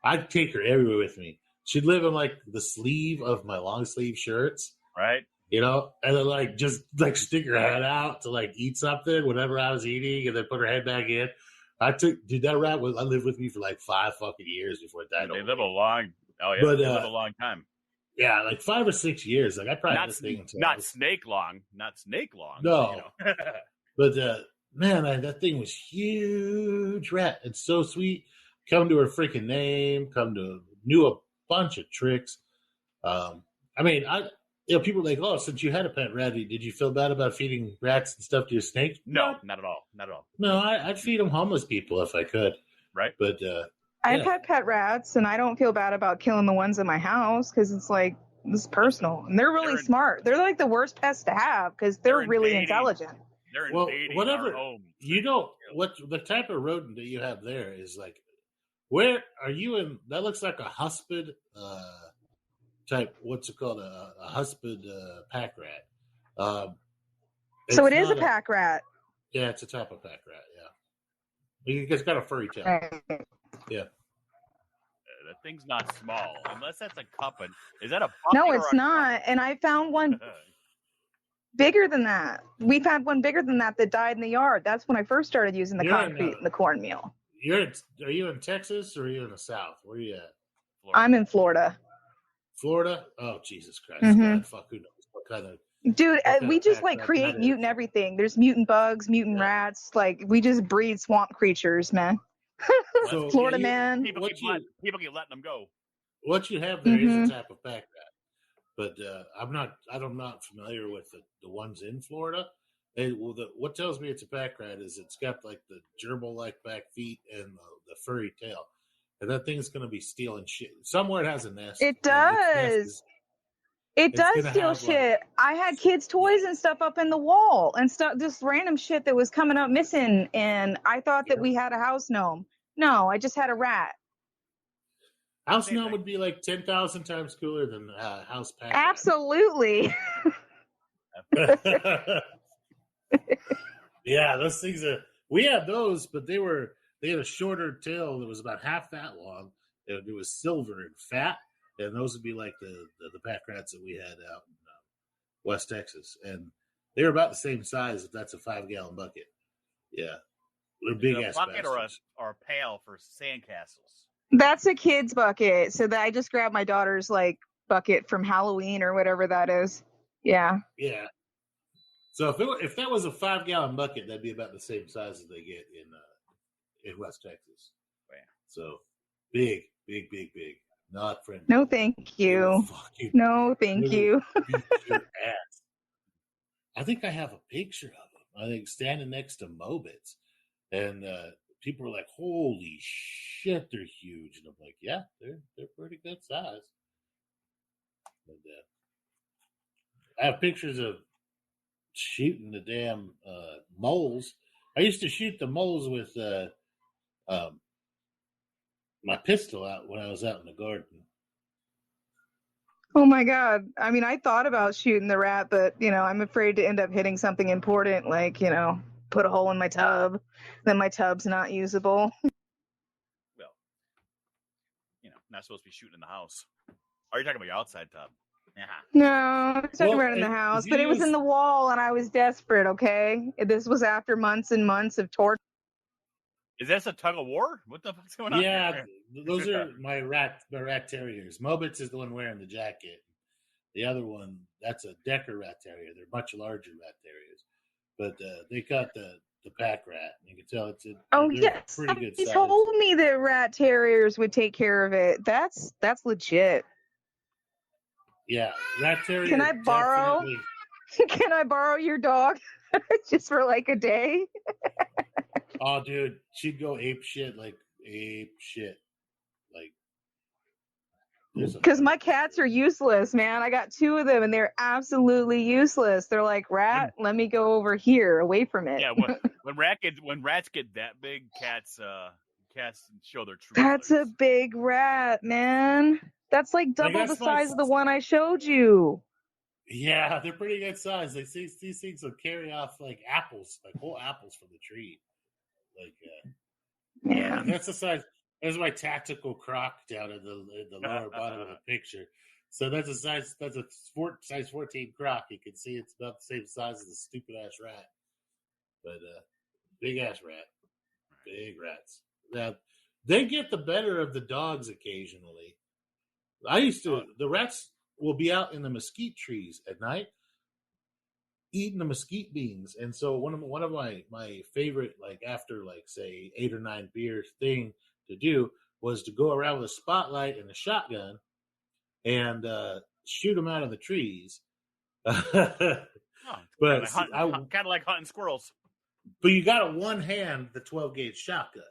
I'd take her everywhere with me. She'd live in like the sleeve of my long sleeve shirts, right? And then just stick her head out to like eat something, whatever I was eating, and then put her head back in. That rat lived with me for like 5 fucking years before it died. They live a long time. Yeah, like 5 or 6 years. Like I probably had this thing not snake long. No, but man, that thing was huge rat. It's so sweet. Come to her freaking name. Knew a bunch of tricks. People are like, oh, since you had a pet rat, did you feel bad about feeding rats and stuff to your snakes? No, not at all. Not at all. No, I'd feed them homeless people if I could. Right. But I've had pet rats, and I don't feel bad about killing the ones in my house because it's like, this is personal. And they're really smart. They're like the worst pests to have because they're really intelligent. They're invading our home. You know, what the type of rodent that you have there is like, where are you in? That looks like a huspid type, what's it called? A huspid pack rat. So it is a pack rat. Yeah, it's a type of pack rat, yeah. It's got a furry tail. Right. Yeah. That thing's not small, unless that's a cupping. Is that a puppy? No, it's not. And I found one bigger than that. We've had one bigger than that died in the yard. That's when I first started using the concrete and the cornmeal. Are you in Texas or are you in the South? Where are you at? Florida. I'm in Florida. Florida? Oh, Jesus Christ. Mm-hmm. God, fuck, who knows what kind of... Dude, we just like create mutant everything. There's mutant bugs, mutant rats. Like, we just breed swamp creatures, man. So, Florida man. People keep letting them go. What you have there is a type of pack rat. But I'm not familiar with the ones in Florida. What tells me it's a pack rat is it's got like the gerbil-like back feet and the furry tail. And that thing's going to be stealing shit. Somewhere it has a nest. It does. It does steal shit. I had kids' toys and stuff up in the wall and stuff, just random shit that was coming up missing. And I thought that we had a house gnome. No, I just had a rat. House gnome would be like 10,000 times cooler than house pack. Absolutely. Yeah, those things we had those, but they had a shorter tail that was about half that long. It was silver and fat. And those would be like the pack rats that we had out in West Texas. And they were about the same size if that's a 5-gallon bucket. Yeah. They're big-ass bucket or a pail for sandcastles? That's a kid's bucket. So I just grabbed my daughter's, like, bucket from Halloween or whatever that is. Yeah. Yeah. So if that was a 5-gallon bucket, that'd be about the same size as they get in West Texas. Yeah. So big. Not friendly. No, thank you. No, thank you. I think I have a picture of them. I think standing next to Mobits. And people are like, holy shit, they're huge. And I'm like, yeah, they're pretty good size. But, I have pictures of shooting the damn moles. I used to shoot the moles with my pistol out when I was out in the garden. Oh my God. I mean, I thought about shooting the rat, but, I'm afraid to end up hitting something important, like, put a hole in my tub. Then my tub's not usable. Well, not supposed to be shooting in the house. Are you talking about your outside tub? Yeah. No, I was talking about in the house, but it was in the wall and I was desperate, okay? This was after months and months of torture. Is this a tug of war? What the fuck's going on? Yeah, those are my rat terriers. Mobits is the one wearing the jacket. The other one, that's a Decker rat terrier. They're much larger rat terriers, but they got the pack rat. You can tell it's yes, pretty good size. You told me that rat terriers would take care of it. That's legit. Yeah, rat terrier. Can I borrow? Can I borrow your dog just for like a day? Oh, dude, she'd go ape shit. Like, because my cats are useless, man. I got 2 of them, and they're absolutely useless. They're like, rat, let me go over here, away from it. Yeah, when rats get that big, cats show their true That's colors. a big rat, man. That's like double the size of the one I showed you. Yeah, they're pretty good size. Like these things will carry off like apples, like whole apples from the tree. Like, yeah, that's the size. There's my tactical croc down in the lower bottom of the picture. So that's a size 14 croc. You can see it's about the same size as the stupid ass rat. But big ass rat, big rats. Now they get the better of the dogs occasionally. The rats will be out in the mesquite trees at night, eating the mesquite beans. And so one of my favorite, like after like say 8 or 9 beers thing to do was to go around with a spotlight and a shotgun and shoot them out of the trees. But kind of like hunting squirrels. But you got to one hand the 12 gauge shotgun.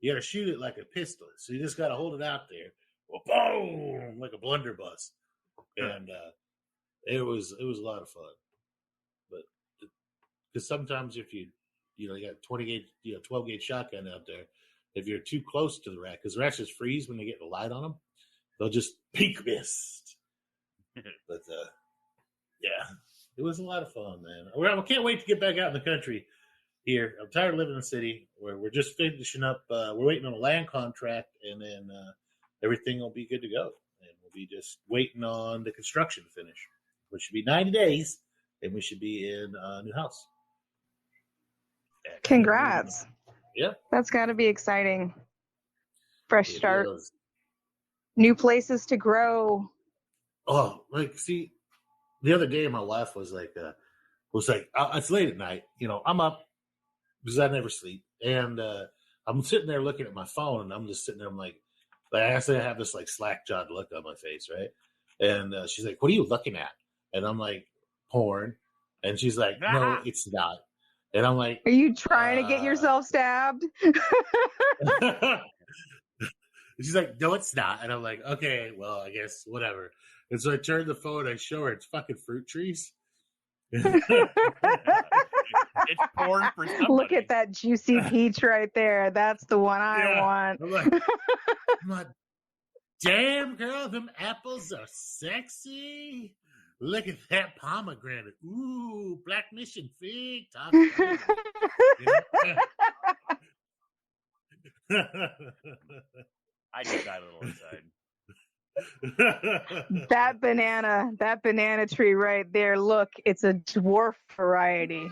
You got to shoot it like a pistol. So you just got to hold it out there. Well, boom, like a blunderbuss. And it was a lot of fun. But because sometimes if you got 20 gauge, 12 gauge shotgun out there, if you're too close to the rat, because rats just freeze when they get the light on them, they'll just peek mist. But yeah, it was a lot of fun, man. I can't wait to get back out in the country here. I'm tired of living in the city where we're just finishing up. We're waiting on a land contract, and then everything will be good to go. And we'll be just waiting on the construction to finish, which should be 90 days, and we should be in a new house. Congrats. Yeah. That's got to be exciting. Fresh start. New places to grow. Oh, see, the other day my wife was like, it's late at night. I'm up because I never sleep. And I'm sitting there looking at my phone, and I'm just sitting there. I'm like I actually have this like slack-jawed look on my face, right? And she's like, "What are you looking at?" And I'm like, "Porn." And she's like, "No, it's not." And I'm like, "Are you trying to get yourself stabbed?" She's like, "No, it's not." And I'm like, "Okay, well, I guess whatever." And so I turn the phone, I show her it's fucking fruit trees. It's porn for somebody. Look at that juicy peach right there. That's the one I want. I'm like, damn, girl, them apples are sexy. Look at that pomegranate. Ooh, Black Mission fig. I just got a little inside. That banana tree right there. Look, it's a dwarf variety.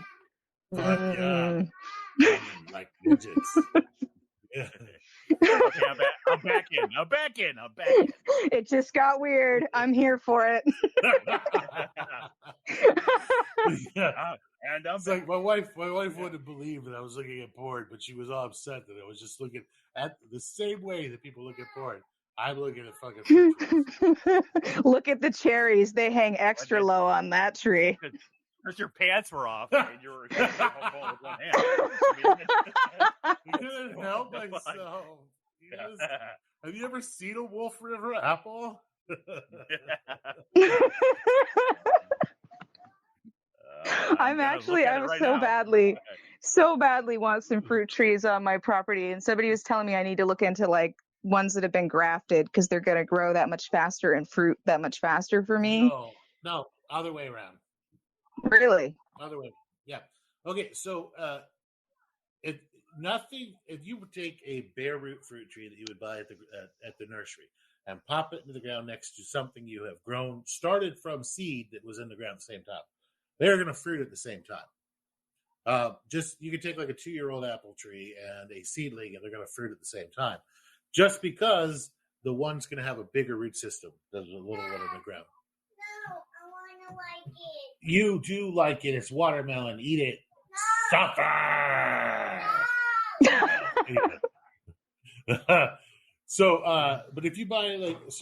Fuck yeah. Like midgets. Yeah. Okay, I'm back in. It just got weird. I'm here for it. Yeah. And it's like my wife wouldn't believe that I was looking at porn, but she was all upset that I was just looking at the same way that people look at porn. I'm looking at fucking fruit trees. Look at the cherries. They hang extra low on that tree. Because your pants were off and you were with one hand. I couldn't help myself. Have you ever seen a Wolf River apple? I so badly want some fruit trees on my property, and somebody was telling me I need to look into like ones that have been grafted because they're going to grow that much faster and fruit that much faster for me. No, other way around. Really? Other way. Yeah. Okay. So, if you would take a bare root fruit tree that you would buy at the nursery and pop it into the ground next to something you have grown, started from seed that was in the ground at the same time, they're going to fruit at the same time. You can take like a 2-year-old apple tree and a seedling, and they're going to fruit at the same time. Just because the one's going to have a bigger root system than the little one in the ground. No, I want to like it. You do like it. It's watermelon. Eat it. No. Suffer. So, but if you buy if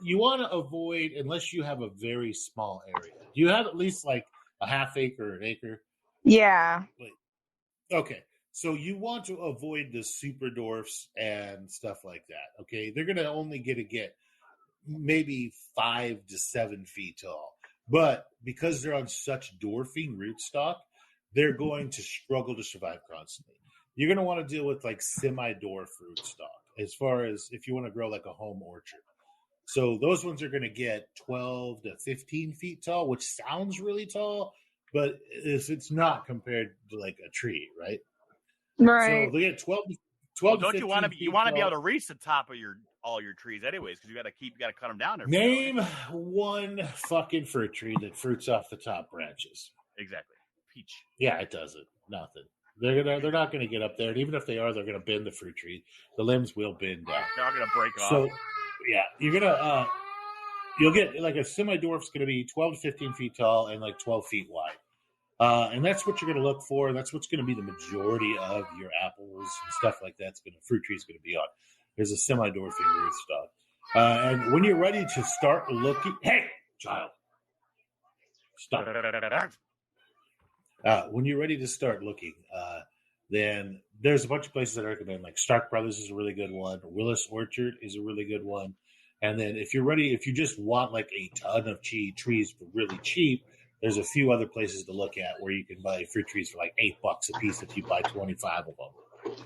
you want to avoid, unless you have a very small area, do you have at least like a half acre or an acre? Yeah. Okay. So you want to avoid the super dwarfs and stuff like that. Okay. They're going to only get maybe 5 to 7 feet tall, but because they're on such dwarfing rootstock, they're going to struggle to survive constantly. You're going to want to deal with like semi-dwarf rootstock as far as if you want to grow like a home orchard. So those ones are going to get 12 to 15 feet tall, which sounds really tall, but it's not compared to like a tree, right? Right. So they get 12 don't you want to be able to reach the top of all your trees anyways, because you got to cut them down there. Name one fucking fruit tree that fruits off the top branches. Exactly. Peach. Yeah, it doesn't. Nothing. They're not going to get up there, and even if they are, they're going to bend the fruit tree. The limbs will bend down. They're not going to break off. So, yeah, you'll get like a semi-dwarf's going to be 12 to 15 feet tall and like 12 feet wide. And that's what you're going to look for. That's what's going to be the majority of your apples and stuff like that. Fruit tree is going to be on. There's a semi-dwarfing rootstock. And when you're ready to start looking, hey, child, stop. When you're ready to start looking, then there's a bunch of places that I recommend. Like Stark Brothers is a really good one. Willis Orchard is a really good one. And then if you just want like a ton of trees for really cheap, there's a few other places to look at where you can buy fruit trees for like $8 a piece if you buy 25 of them.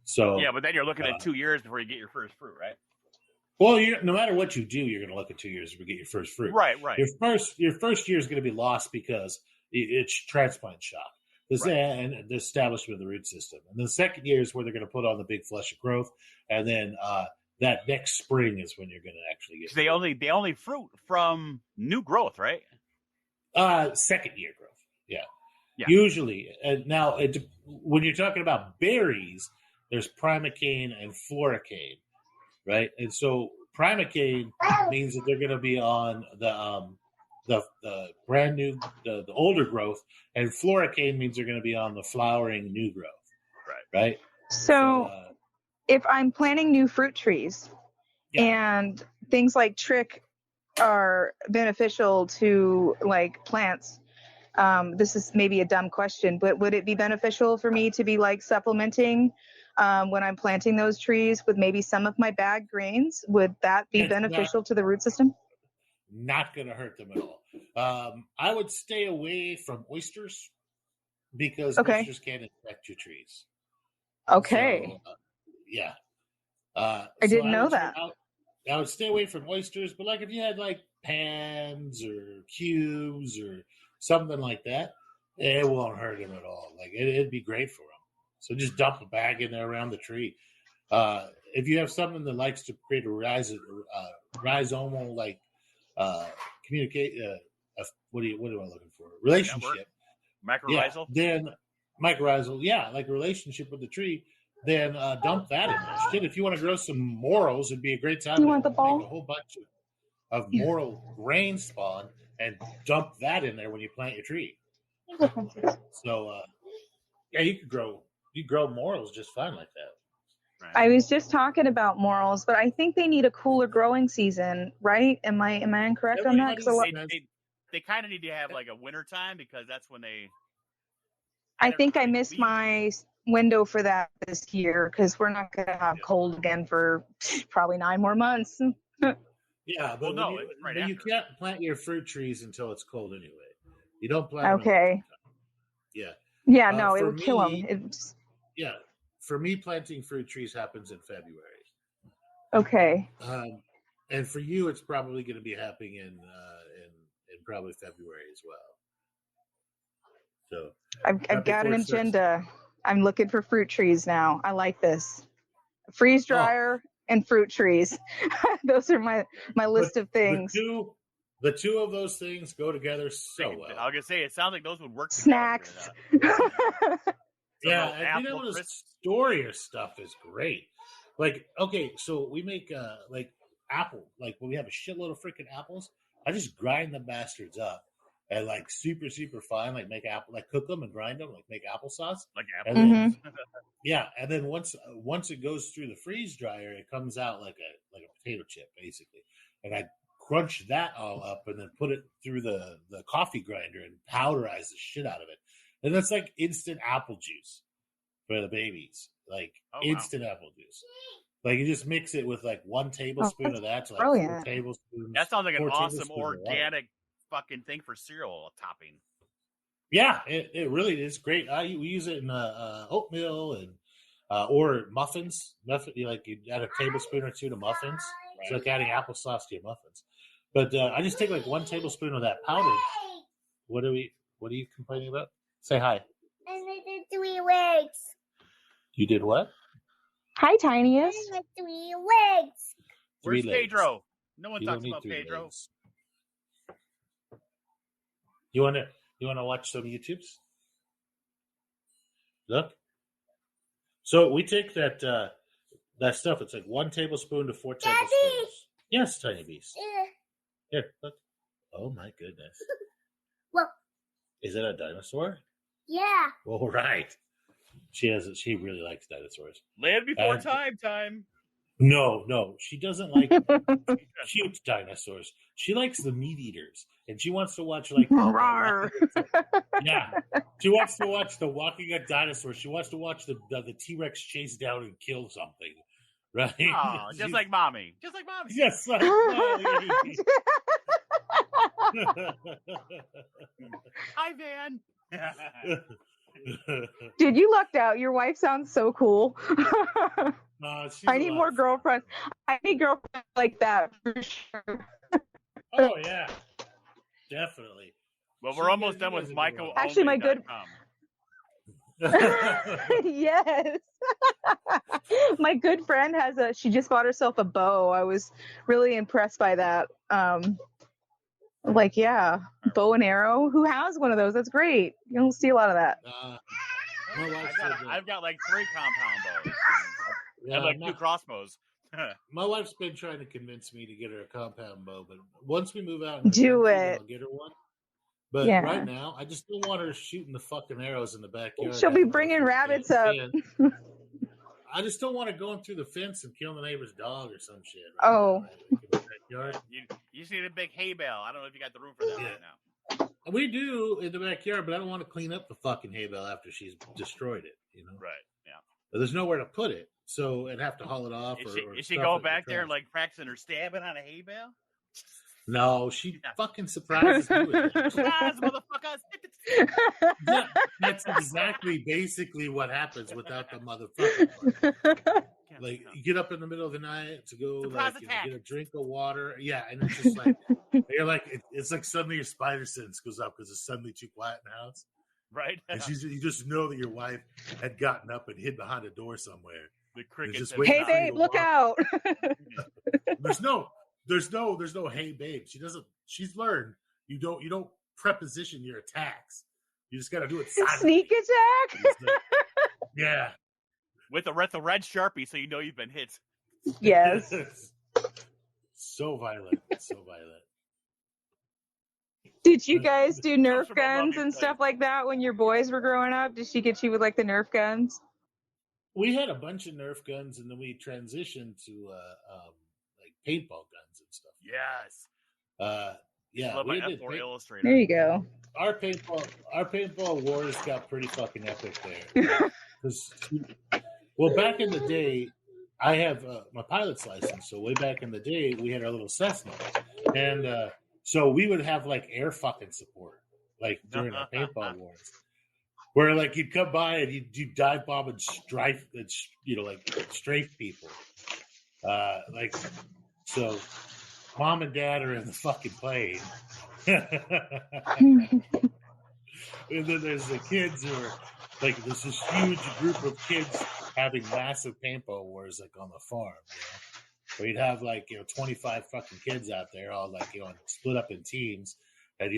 So yeah, but then you're looking at 2 years before you get your first fruit, right? Well, no matter what you do, you're going to look at 2 years to get your first fruit. Right. Your first year is going to be lost because it's transplant shock. And the establishment of the root system. And the second year is where they're going to put on the big flush of growth. And then that next spring is when you're going to actually get. They only fruit from new growth, right? Second year growth. Yeah. Usually. Now, when you're talking about berries, there's primocane and floricane, right? And so primocane means that they're going to be on the brand new, the older growth, and floricane means they're going to be on the flowering new growth. Right. So if I'm planting new fruit trees and things like trich are beneficial to like plants, this is maybe a dumb question, but would it be beneficial for me to be like supplementing when I'm planting those trees with maybe some of my bag grains? Would that be beneficial to the root system? Not going to hurt them at all. I would stay away from oysters because oysters can infect your trees. Okay. So, I didn't know that. I would stay away from oysters, but like if you had like pans or cubes or something like that, it won't hurt them at all. Like it'd be great for them. So just dump a bag in there around the tree. If you have something that likes to create a rhizomal like communicate what am I looking for? Relationship. Mycorrhizal? Then mycorrhizal, like a relationship with the tree, then dump that in there. Shit, if you want to grow some morels, it'd be a great time to make a whole bunch of morel grain spawn and dump that in there when you plant your tree. So you could grow morels just fine like that. I was just talking about morels, but I think they need a cooler growing season, right? Am I incorrect on that? They kind of need to have like a winter time because that's when they. I think I missed my window for that this year because we're not going to have cold again for probably 9 more months. Yeah, but you can't plant your fruit trees until it's cold anyway. You don't plant. Okay. Them yeah, no, it would kill them. Yeah, for me, planting fruit trees happens in February. Okay. And for you, it's probably going to be happening in probably February as well. So I've got an agenda. I'm looking for fruit trees now. I like this. Freeze dryer and fruit trees. Those are my list of things. The two of those things go together so well. I was going to say, it sounds like those would work Snacks. Yeah, and being able to store your stuff is great. Like, okay, so we make like apple. Like when we have a shitload of freaking apples, I just grind the bastards up and like super, super fine. Like make apple, like cook them and grind them, like make applesauce. Like apple. And then, and then once it goes through the freeze dryer, it comes out like a potato chip basically. And I crunch that all up and then put it through the coffee grinder and powderize the shit out of it. And that's like instant apple juice for the babies. Like instant apple juice. Like you just mix it with like 1 tablespoon of that to like 4 tablespoons. That sounds like an awesome organic fucking thing for cereal topping. Yeah, it really is great. We use it in oatmeal and or muffins. You add a tablespoon or 2 to muffins. It's like adding applesauce to your muffins. But I just take like 1 tablespoon of that powder. What are you complaining about? Say hi. And I did 3 legs. You did what? Hi, Tiniest. I did 3 legs. Where's Pedro? No one talks about Pedro. Legs. You wanna watch some YouTubes? Look. So we take that stuff. It's like 1 tablespoon to 4 tablespoons. Daddy! Yes, Tiny Beast. Here, look. Oh my goodness. Well, is it a dinosaur? Yeah. All right. She really likes dinosaurs. Land before time. No, she doesn't like cute dinosaurs. She likes the meat eaters. and she wants to watch like yeah, she wants to watch the Walking Dead dinosaur. She wants to watch the T-Rex chase down and kill something, right? Oh, just like mommy. Just like mommy. Hi, Van. Dude, you lucked out. Your wife sounds so cool. I need more girlfriends. I need girlfriends like that for sure. Oh yeah, definitely. Well, we're almost done with Michael. Actually, my good. Yes. My good friend she just bought herself a bow. I was really impressed by that. Bow and arrow. Who has one of those? That's great. You don't see a lot of that. I've got like 3 compound bows. And like 2 crossbows. My wife's been trying to convince me to get her a compound bow, but once we move out, do it. I'll get her one. But right now, I just don't want her shooting the fucking arrows in the backyard. She'll be bringing rabbits up. I just don't want her going through the fence and killing the neighbor's dog or some shit. You just need a big hay bale. I don't know if you got the room for that right now. We do in the backyard, but I don't want to clean up the fucking hay bale after she's destroyed it. You know, right? Yeah. But there's nowhere to put it, so I'd have to haul it off. Is she going back there and like practicing her stabbing on a hay bale? No, she fucking surprises me with that. Surprise, motherfuckers! Yeah, that's exactly basically what happens without the motherfucker. Like, you get up in the middle of the night to go get a drink of water. Yeah, and it's just like, you're like, it's like suddenly your spider sense goes up because it's suddenly too quiet in the house. Right. And you just know that your wife had gotten up and hid behind a door somewhere. The crickets. Hey, babe, look out. There's no hey, babe. She's learned you don't preposition your attacks. You just got to do it silently. Sneak attack? Yeah. With the red Sharpie so you know you've been hit. Yes. So violent. So violent. Did you guys do Nerf guns and stuff like that when your boys were growing up? Did she get you with like the Nerf guns? We had a bunch of Nerf guns, and then we transitioned to like paintball guns and stuff. Yes. Yeah. Love my F4 Illustrator. There you go. Our paintball wars got pretty fucking epic there. Well, back in the day, I have my pilot's license. So way back in the day, we had our little Cessna, and so we would have like air fucking support, like during our paintball wars, where like you'd come by and you'd dive bomb and strafe people, like so. Mom and Dad are in the fucking plane, and then there's the kids who are like there's this huge group of kids having massive paintball wars like on the farm, where you'd have like 25 fucking kids out there all like split up in teams, and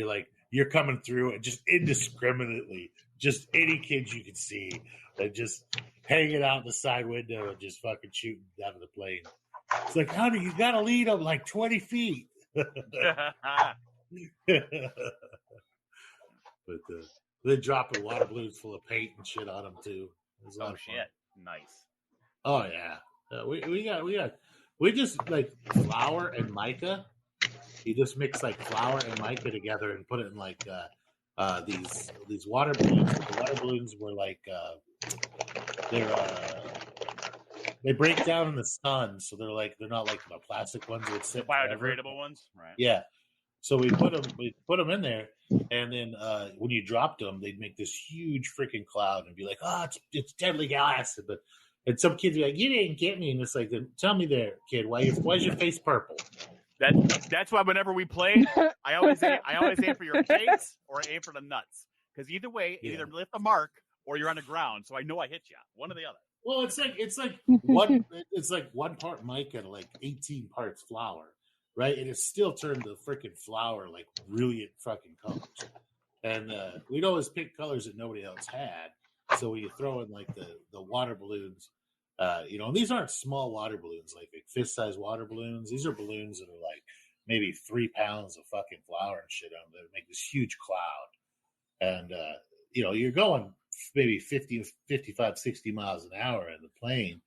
you're coming through and just indiscriminately just any kids you can see and just hanging out the side window and just fucking shooting out of the plane. It's like, honey, you got to lead them like 20 feet. But they're dropping water balloons full of paint and shit on them too. Oh shit! Nice. Oh yeah, we just like flour and mica. You just mix like flour and mica together and put it in like these water balloons. The water balloons were like they break down in the sun, so they're not like the plastic ones that sit biodegradable forever. Ones, right? Yeah. So we put them in there, and then when you dropped them, they'd make this huge freaking cloud and be like, "Oh, it's deadly gas." And some kids be like, "You didn't get me," and it's like, "Tell me there, kid, why's your face purple?" That's why whenever we play, I always aim for your face or I aim for the nuts, because either way, you either lift the mark or you're on the ground, so I know I hit you, one or the other. Well, it's like one part mica to like 18 parts flour, right? And it still turned the freaking flour like brilliant fucking colors. And we'd always pick colors that nobody else had. So when you throw in like the water balloons, and these aren't small water balloons, like fist-sized water balloons. These are balloons that are like maybe 3 pounds of fucking flour and shit on them that make this huge cloud. And, you're going maybe 50, 55, 60 miles an hour in the plane.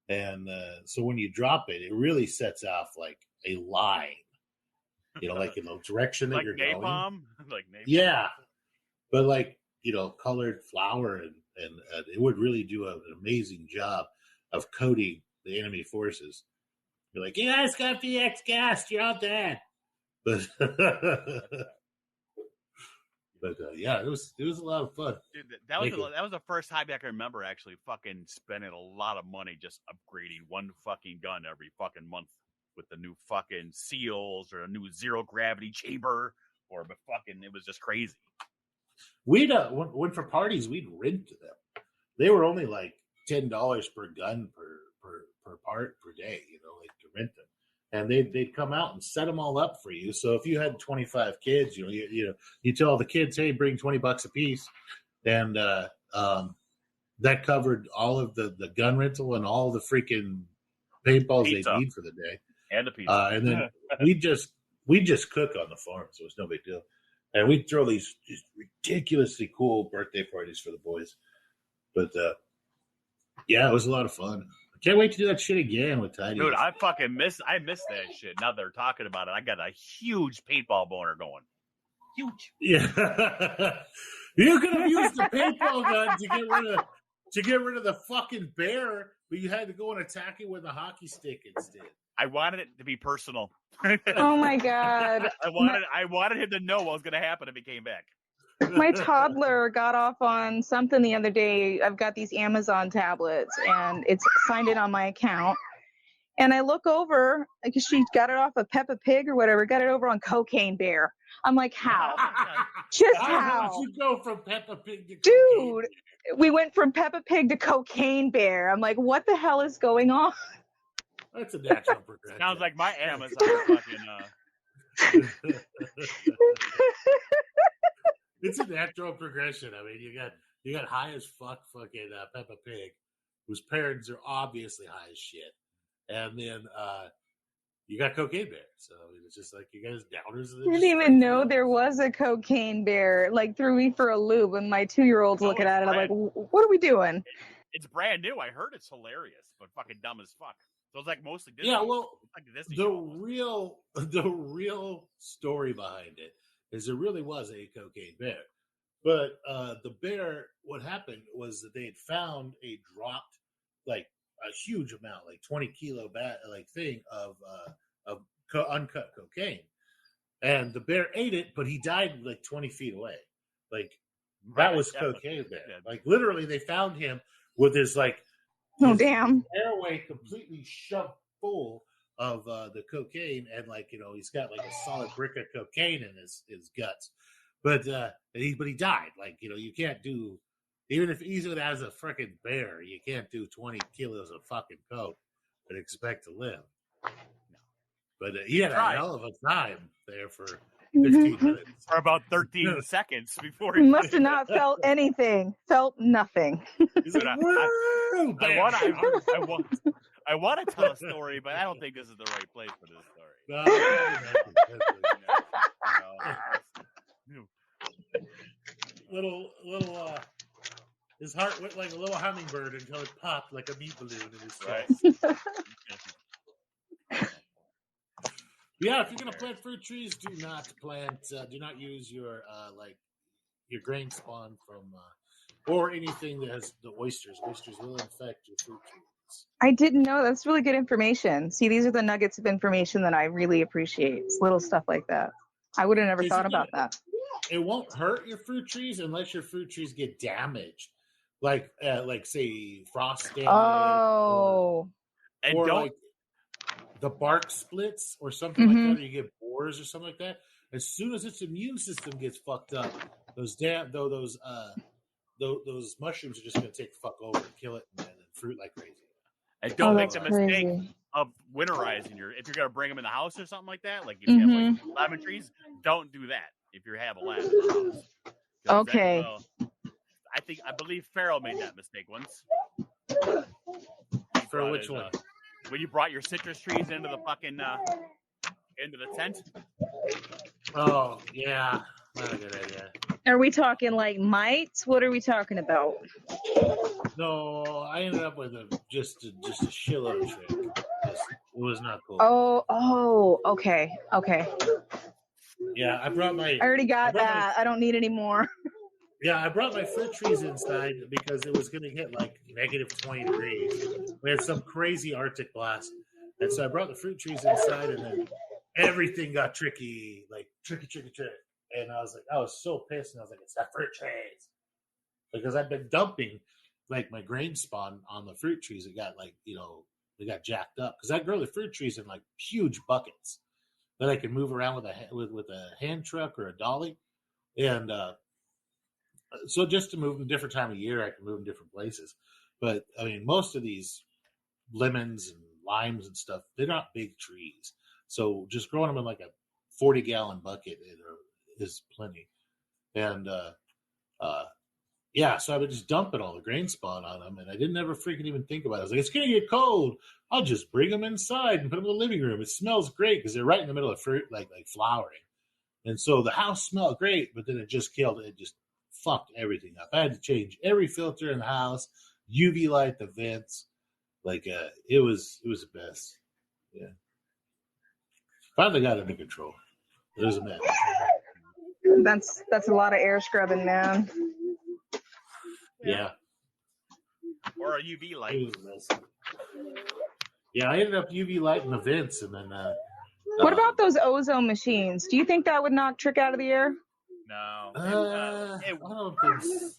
And so when you drop it, it really sets off like a line. like in the direction that like you're napalm? going. Like napalm. Yeah, but like colored flour and it would really do an amazing job of coating the enemy forces. You're like, you guys got VX gas, you're all dead. But yeah, it was a lot of fun. Dude, that was the first time I can remember actually fucking spending a lot of money just upgrading one fucking gun every fucking month with the new fucking seals or a new zero gravity chamber it was just crazy. We'd when for parties we'd rent them. They were only like $10 per gun per part per day, like to rent them. And they'd come out and set them all up for you. So if you had 25 kids, you tell the kids, hey, bring $20 a piece, and that covered all of the gun rental and all the freaking paintballs they need for the day, and the pizza. And then we just cook on the farm, so it's no big deal. And we'd throw these just ridiculously cool birthday parties for the boys. But yeah, it was a lot of fun. Can't wait to do that shit again with Tidy. Dude, I miss that shit. Now they're talking about it, I got a huge paintball boner going. Huge. Yeah. You could have used the paintball gun to get rid of the fucking bear, but you had to go and attack it with a hockey stick instead. I wanted it to be personal. Oh my God. I wanted him to know what was gonna happen if he came back. My toddler got off on something the other day. I've got these Amazon tablets and it's signed in on my account. And I look over, because she got it off of Peppa Pig or whatever, got it over on Cocaine Bear. I'm like, how? Just how? How'd you go from Peppa Pig to Dude, we went from Peppa Pig to Cocaine Bear. I'm like, what the hell is going on? That's a natural progression. Sounds like my Amazon fucking It's a natural progression. I mean, you got high as fuck fucking Peppa Pig, whose parents are obviously high as shit, and then you got Cocaine Bear. So it's just like you guys downers. I didn't even know there was a Cocaine Bear. Like threw me for a loop, and my 2-year-old's looking at it. I'm like, what are we doing? It's brand new. I heard it's hilarious, but fucking dumb as fuck. So it's like mostly Disney. Yeah, well, like Disney the real story behind it is there really was a cocaine bear. But the bear, what happened was that they had found a dropped, like a huge amount, like 20 kilo thing of uncut cocaine. And the bear ate it, but he died like 20 feet away. Like that was cocaine bear. Like literally they found him with his damn airway completely shoved full of the cocaine, and he's got like a solid brick of cocaine in his guts, but he died. Like you can't do even as a freaking bear, you can't do 20 kilos of fucking coke and expect to live. No. But he had a hell of a time there for 15 minutes. For about 13 seconds before he must have not felt anything. Felt nothing. He's like, I want to tell a story, but I don't think this is the right place for this story. No. Little his heart went like a little hummingbird until it popped like a meat balloon in his chest. Right. Yeah, if you're gonna plant fruit trees, do not use your grain spawn from or anything that has the oysters. Oysters will infect your fruit trees. I didn't know. That's really good information. See, these are the nuggets of information that I really appreciate. It's little stuff like that. I would have never thought about that. It won't hurt your fruit trees unless your fruit trees get damaged, like say frost damage. Oh, or like the bark splits or something like that, or you get borers or something like that. As soon as its immune system gets fucked up, those mushrooms are just going to take the fuck over and kill it and fruit like crazy. And don't make the mistake of winterizing if you're going to bring them in the house or something like that. Like if you have lemon trees, don't do that if you have a lemon in the house. Okay. I believe Farrell made that mistake once. For which one? When you brought your citrus trees into the fucking into the tent. Oh yeah, not a good idea. Are we talking like mites? What are we talking about? No, I ended up with just a shitload of trick. It was not cool. Oh, okay. Yeah, I already got that. I don't need any more. Yeah, I brought my fruit trees inside because it was going to hit like negative 20 degrees. We had some crazy Arctic blast. And so I brought the fruit trees inside, and then everything got tricky, like tricky. And I was so pissed, and I was like, it's that fruit trees. Because I've been dumping like my grain spawn on the fruit trees. It got like, they got jacked up. Because I grow the fruit trees in like huge buckets that I can move around with a hand truck or a dolly. And, so just to move them a different time of year, I can move them different places. But I mean, most of these lemons and limes and stuff, they're not big trees. So just growing them in like a 40-gallon bucket is plenty. And so I would just dump it all the grain spawn on them, and I didn't ever freaking even think about it. I was like, it's gonna get cold. I'll just bring them inside and put them in the living room. It smells great because they're right in the middle of fruit, like flowering. And so the house smelled great, but then it just fucked everything up. I had to change every filter in the house, UV light the vents. Like it was the best. Yeah. Finally got it under control. It was a mess. That's a lot of air scrubbing, man. Yeah. Or a UV light. It was a mess. Yeah, I ended up UV lighting the vents, and then what about those ozone machines? Do you think that would knock trick out of the air? No. I don't think so.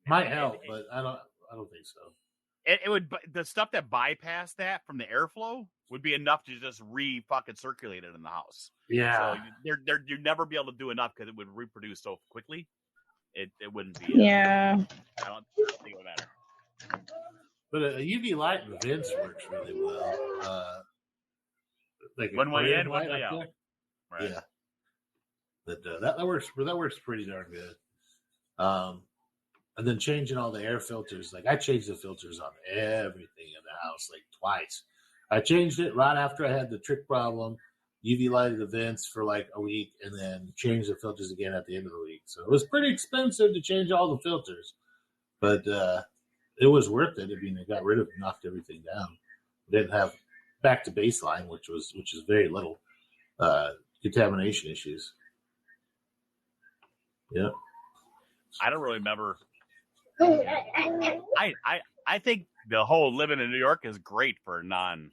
Might help, but I don't think so. It would, the stuff that bypassed that from the airflow would be enough to just fucking circulate it in the house. Yeah. So you'd never be able to do enough because it would reproduce so quickly. It wouldn't be. Yeah. I don't think it would matter. But a UV light in the vents works really well. Like one way in, one way out. Right. Yeah. But that works pretty darn good. And then changing all the air filters. Like I changed the filters on everything in the house like twice. I changed it right after I had the trick problem, UV lighted the vents for like a week, and then changed the filters again at the end of the week. So it was pretty expensive to change all the filters, but it was worth it. I mean, it knocked everything down. We didn't have back to baseline, which is very little contamination issues. Yeah. I don't really remember. I think the whole living in New York is great for non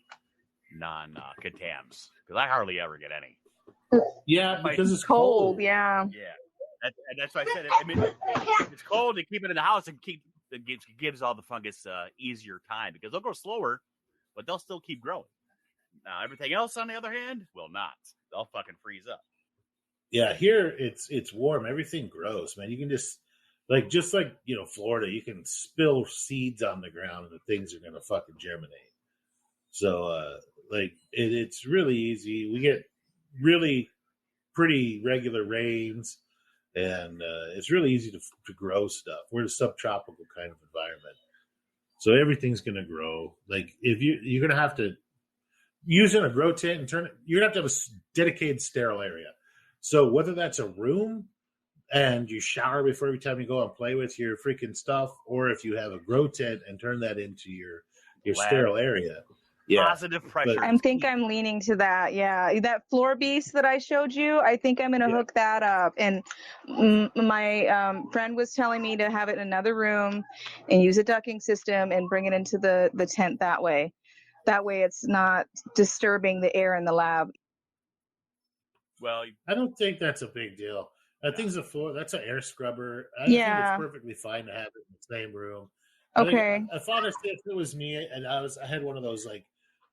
contams because I hardly ever get any. Yeah, because it's cold. Yeah. Yeah, that's why I said it. I mean, it's cold. You keep it in the house and it gives all the fungus easier time because they'll grow slower, but they'll still keep growing. Now everything else, on the other hand, will not. They'll fucking freeze up. Yeah, here it's warm. Everything grows, man. You can just like Florida, you can spill seeds on the ground and the things are gonna fucking germinate. So it's really easy. We get really pretty regular rains, and it's really easy to grow stuff. We're in a subtropical kind of environment, so everything's gonna grow. Like if you're gonna have to use in a grow tent and you're gonna have to have a dedicated sterile area. So whether that's a room and you shower before every time you go and play with your freaking stuff, or if you have a grow tent and turn that into your sterile area. Yeah. Positive pressure. I think I'm leaning to that. Yeah. That floor beast that I showed you, I think I'm going to hook that up. And my friend was telling me to have it in another room and use a ducking system and bring it into the tent that way. That way it's not disturbing the air in the lab. Well, I don't think that's a big deal. That thing's that's an air scrubber. I think it's perfectly fine to have it in the same room. Okay. I thought if it was me and I had one of those like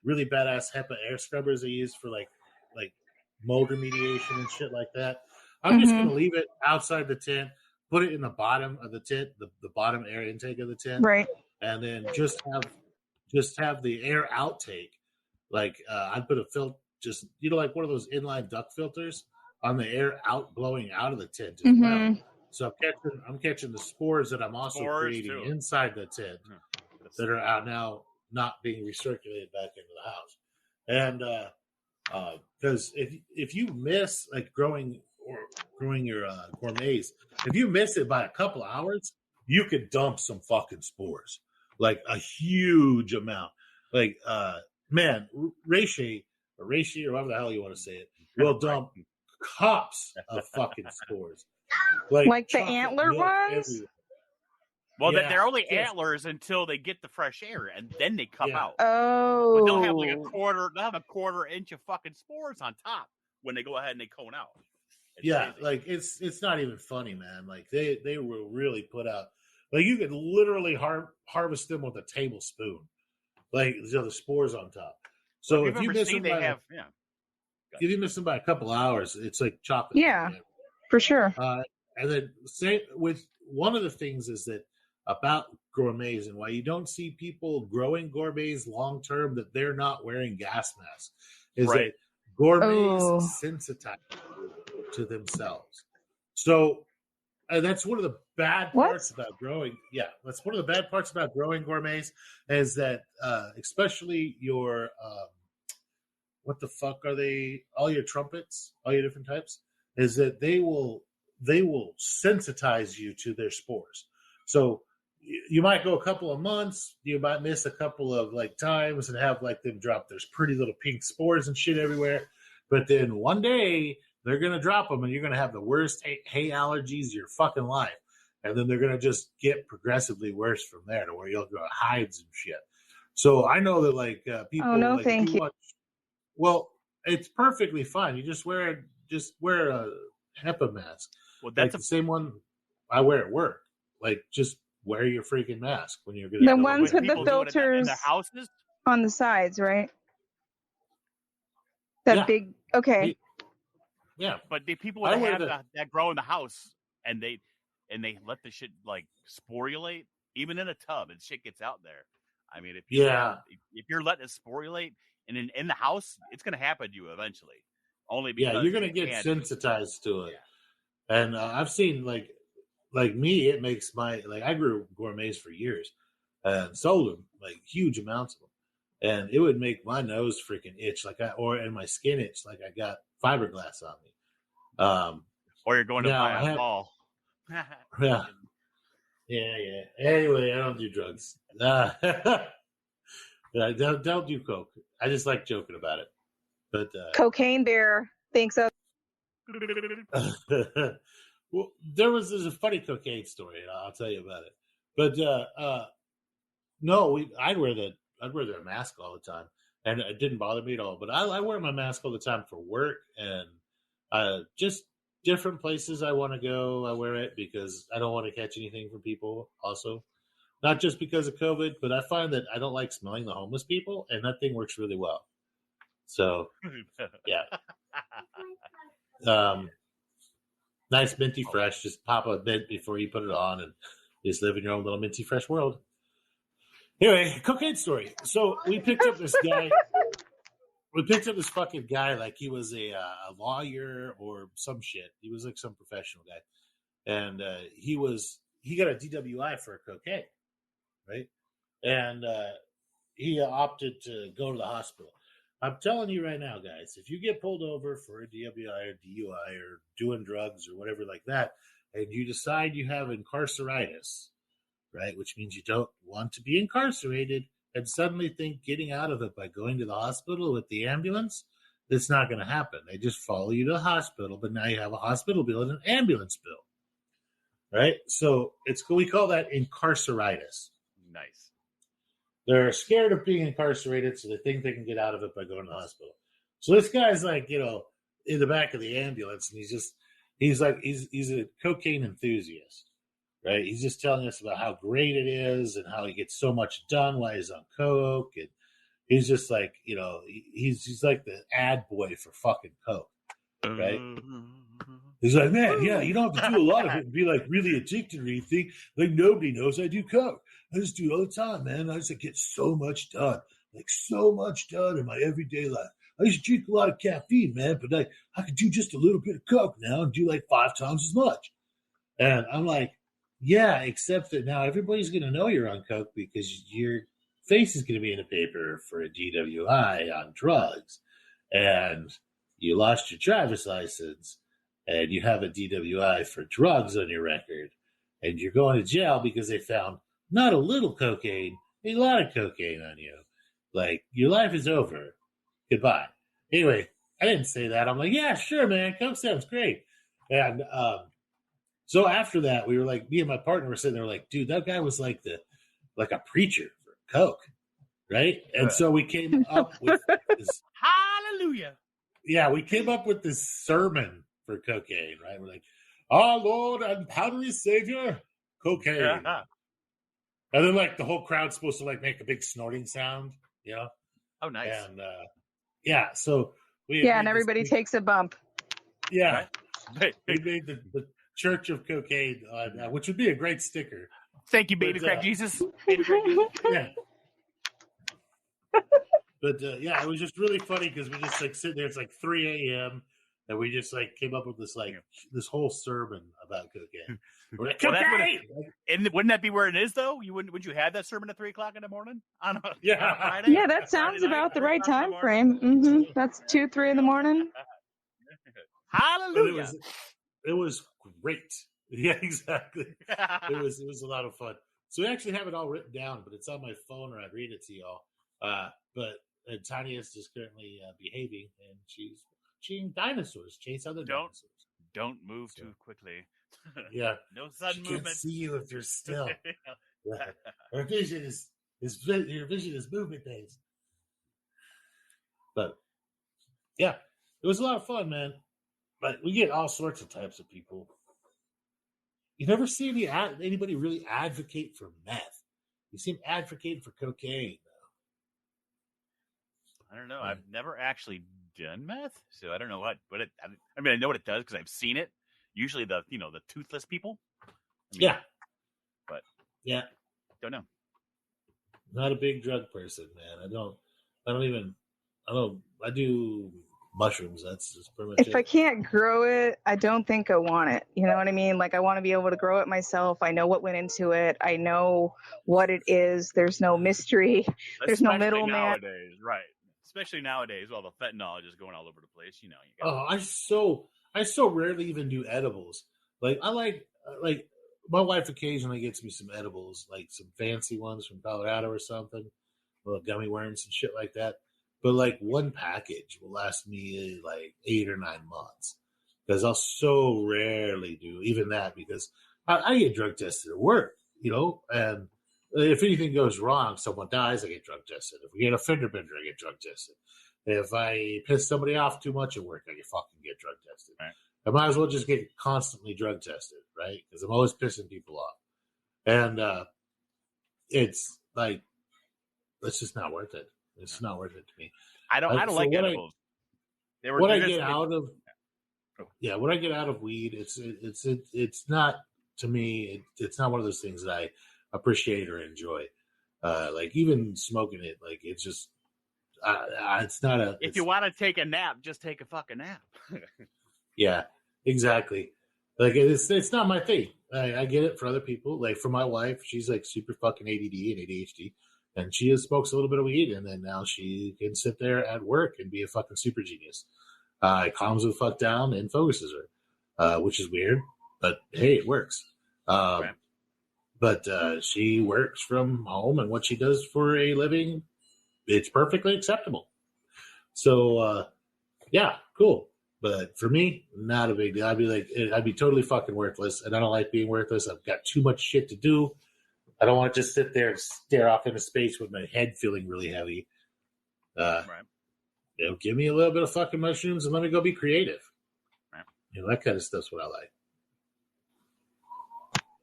really badass HEPA air scrubbers they use for like mold remediation and shit like that. I'm just gonna leave it outside the tent, put it in the bottom of the tent, the bottom air intake of the tent, right? And then just have the air outtake. Like I'd put a filter, just like one of those inline duct filters on the air blowing out of the tent as well. So I'm catching the spores that I'm also creating inside the tent that are out now, not being recirculated back into the house. And because if you miss like growing your gourmets, if you miss it by a couple hours, you could dump some fucking spores, like a huge amount. Like man, reishi or whatever the hell you want to say it, will dump cups of fucking spores. Like the chocolate antler milk ones? everywhere. Well, Yeah, they're only just- antlers until they get the fresh air, and then they come Yeah. out. Oh. But they'll have like a quarter inch of fucking spores on top when they go ahead and they cone out. It's Yeah, crazy. like it's not even funny, man. Like they will really put out, like you could literally harvest them with a tablespoon, like the spores on top. So if you miss them by if you miss them by a couple hours, it's like chocolate. Yeah, for sure. And then same with one of the things is that about gourmets and why you don't see people growing gourmets long term, that they're not wearing gas masks, is that gourmets sensitize to themselves. So that's one of the bad parts about growing. Yeah, that's one of the bad parts about growing gourmets is that especially your what the fuck are they? All your trumpets, all your different types, is that they will sensitize you to their spores. So you might go a couple of months, you might miss a couple of like times and have like them drop there's pretty little pink spores and shit everywhere. But then one day they're going to drop them and you're going to have the worst hay allergies of your fucking life. And then they're going to just get progressively worse from there to where you'll grow hives and shit. So I know that like people. Oh, no, like, thank you. Well, it's perfectly fine. You just wear a HEPA mask. Well, that's like the same one I wear at work. Like just wear your freaking mask when you're going to. The ones with the filters in their houses on the sides, right? That big. Okay. Yeah, but the people that have that grow in the house and they let the shit like sporulate, even in a tub, and shit gets out there. I mean, if you're letting it sporulate and in the house, it's going to happen to you eventually. Only because you're going to get sensitized to it. Yeah. And I've seen like me, it makes my I grew gourmets for years and sold them like huge amounts of them, and it would make my nose freaking itch and my skin itch like I got fiberglass on me. Or you're going to buy a ball. Yeah. Anyway, I don't do drugs. Don't do coke. I just like joking about it. But Cocaine Bear thinks of. Well, there's a funny cocaine story, and I'll tell you about it. But no, I'd wear the mask all the time, and it didn't bother me at all. But I wear my mask all the time for work and just different places I want to go. I wear it because I don't want to catch anything from people. Also, not just because of COVID, but I find that I don't like smelling the homeless people, and that thing works really well. So, yeah. Nice minty fresh. Just pop a mint before you put it on and just live in your own little minty fresh world. Anyway, cocaine story. So we picked up this guy. We picked up this fucking guy like he was a lawyer or some shit. He was like some professional guy. And he got a DWI for cocaine, right? And he opted to go to the hospital. I'm telling you right now, guys, if you get pulled over for a DWI or DUI or doing drugs or whatever like that, and you decide you have incarceritis, right, which means you don't want to be incarcerated, and suddenly think getting out of it by going to the hospital with the ambulance, it's not going to happen. They just follow you to the hospital, but now you have a hospital bill and an ambulance bill, right? So we call that incarceritis. Nice. They're scared of being incarcerated, so they think they can get out of it by going to the hospital. So this guy's like, in the back of the ambulance, and he's a cocaine enthusiast, right? He's just telling us about how great it is and how he gets so much done while he's on coke, and he's just like, he's like the ad boy for fucking coke, right? He's like, man, yeah, you don't have to do a lot of it and be like really addicted or anything. Like nobody knows I do coke. I just do it all the time, man. I just get so much done, in my everyday life. I used to drink a lot of caffeine, man, but I could do just a little bit of coke now and do like 5 times as much. And I'm like, yeah, except that now everybody's going to know you're on coke because your face is going to be in the paper for a DWI on drugs, and you lost your driver's license, and you have a DWI for drugs on your record, and you're going to jail because they found not a little cocaine, a lot of cocaine on you. Like, your life is over. Goodbye. Anyway, I didn't say that. I'm like, yeah, sure, man. Coke sounds great. And so after that, we were like, me and my partner were sitting there like, dude, that guy was like a preacher for Coke, right? And so we came up with this. Hallelujah. Yeah, we came up with this sermon for cocaine, right? We're like, our Lord and powdery Savior, cocaine. Yeah. And then like the whole crowd's supposed to like make a big snorting sound, you know? Oh, nice. And so and everybody takes a bump. Yeah. We made the Church of Cocaine, which would be a great sticker. Thank you, Baby Crack Jesus. Baby Crack Jesus. Yeah. But it was just really funny because we just like sit there. It's like 3 a.m. and we just like came up with this whole sermon about cocaine. We're like, cocaine! And wouldn't that be where it is though? Would you have that sermon at 3:00 in the morning on a Friday? Yeah, that sounds about the right time frame. Mm-hmm. That's 2, 3 in the morning. Hallelujah! It was great. Yeah, exactly. It was a lot of fun. So we actually have it all written down, but it's on my phone, or I'd read it to y'all. But Tanya is just currently behaving, and she's watching dinosaurs chase other dinosaurs. Don't move too quickly. Yeah, no sudden movement. Can't see you if you're still. Yeah. Our vision is your vision is movement based. But yeah, it was a lot of fun, man. But we get all sorts of types of people. You never see anybody really advocate for meth. You see them advocating for cocaine. I don't know. I've never actually done meth, so I don't know what it. I mean, I know what it does because I've seen it. Usually, the toothless people. But don't know. Not a big drug person, man. I do mushrooms. That's just pretty much it. If I can't grow it, I don't think I want it. You know what I mean? Like, I want to be able to grow it myself. I know what went into it. I know what it is. There's no mystery. There's no middleman. Nowadays, right? Especially nowadays, the fentanyl is just going all over the place. I so rarely even do edibles. Like, I like my wife occasionally gets me some edibles, like some fancy ones from Colorado or something, little gummy worms and shit like that. But like one package will last me like 8 or 9 months because I'll so rarely do even that because I get drug tested at work, and if anything goes wrong, someone dies, I get drug tested. If we get a fender bender, I get drug tested. If I piss somebody off too much at work, I get drug tested. Right. I might as well just get constantly drug tested, right? Because I'm always pissing people off. And it's like, it's just not worth it. It's not worth it to me. I don't like edibles. What I get out of weed, it's not, to me, it's not one of those things that I appreciate or enjoy. Like even smoking it, like it's just, it's not a. If you want to take a nap, just take a fucking nap. Yeah, exactly. Like it's not my thing. I get it for other people. Like for my wife, she's like super fucking ADD and ADHD, and she just smokes a little bit of weed, and then now she can sit there at work and be a fucking super genius. It calms her the fuck down and focuses her, which is weird, but hey, it works. Right. But she works from home, and what she does for a living, it's perfectly acceptable. So, yeah, cool. But for me, not a big deal. I'd be totally fucking worthless, and I don't like being worthless. I've got too much shit to do. I don't want to just sit there and stare off into space with my head feeling really heavy. Right. Give me a little bit of fucking mushrooms and let me go be creative. Right. That kind of stuff's what I like.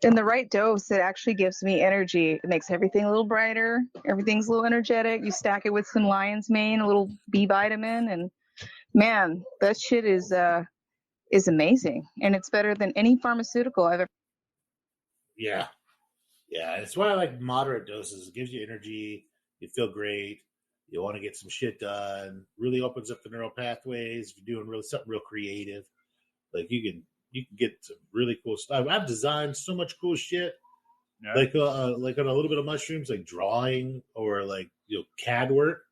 In the right dose, it actually gives me energy. It makes everything a little brighter. Everything's a little energetic. You stack it with some lion's mane, a little B vitamin, and man, that shit is amazing. And it's better than any pharmaceutical I've ever. Yeah. Yeah, that's why I like moderate doses. It gives you energy. You feel great. You want to get some shit done. Really opens up the neural pathways. If you're doing something real creative, like you can get some really cool stuff. I've designed so much cool shit, like on a little bit of mushrooms, like drawing or like CAD work,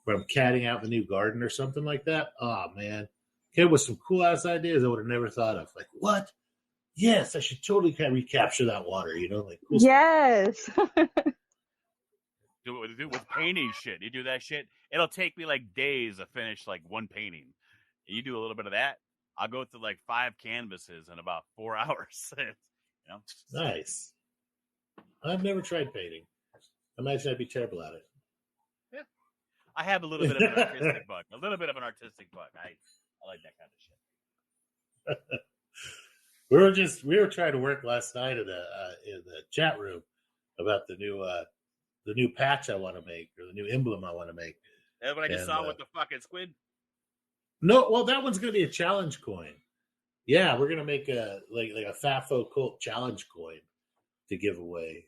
where I'm CADing out the new garden or something like that. Oh man, came with some cool ass ideas I would have never thought of. Like what? Yes, I should totally recapture that water. Like cool yes. Do it with painting shit. You do that shit. It'll take me like days to finish like one painting. and you do a little bit of that, I'll go through like 5 canvases in about 4 hours. Nice. I've never tried painting. I imagine I'd be terrible at it. Yeah, I have a little bit of an artistic bug. I like that kind of shit. We were trying to work last night in the chat room about the new patch I want to make, or the new emblem I want to make. That's what I just saw with the fucking squid. No, well, that one's going to be a challenge coin. Yeah, we're going to make a FAFO cult challenge coin to give away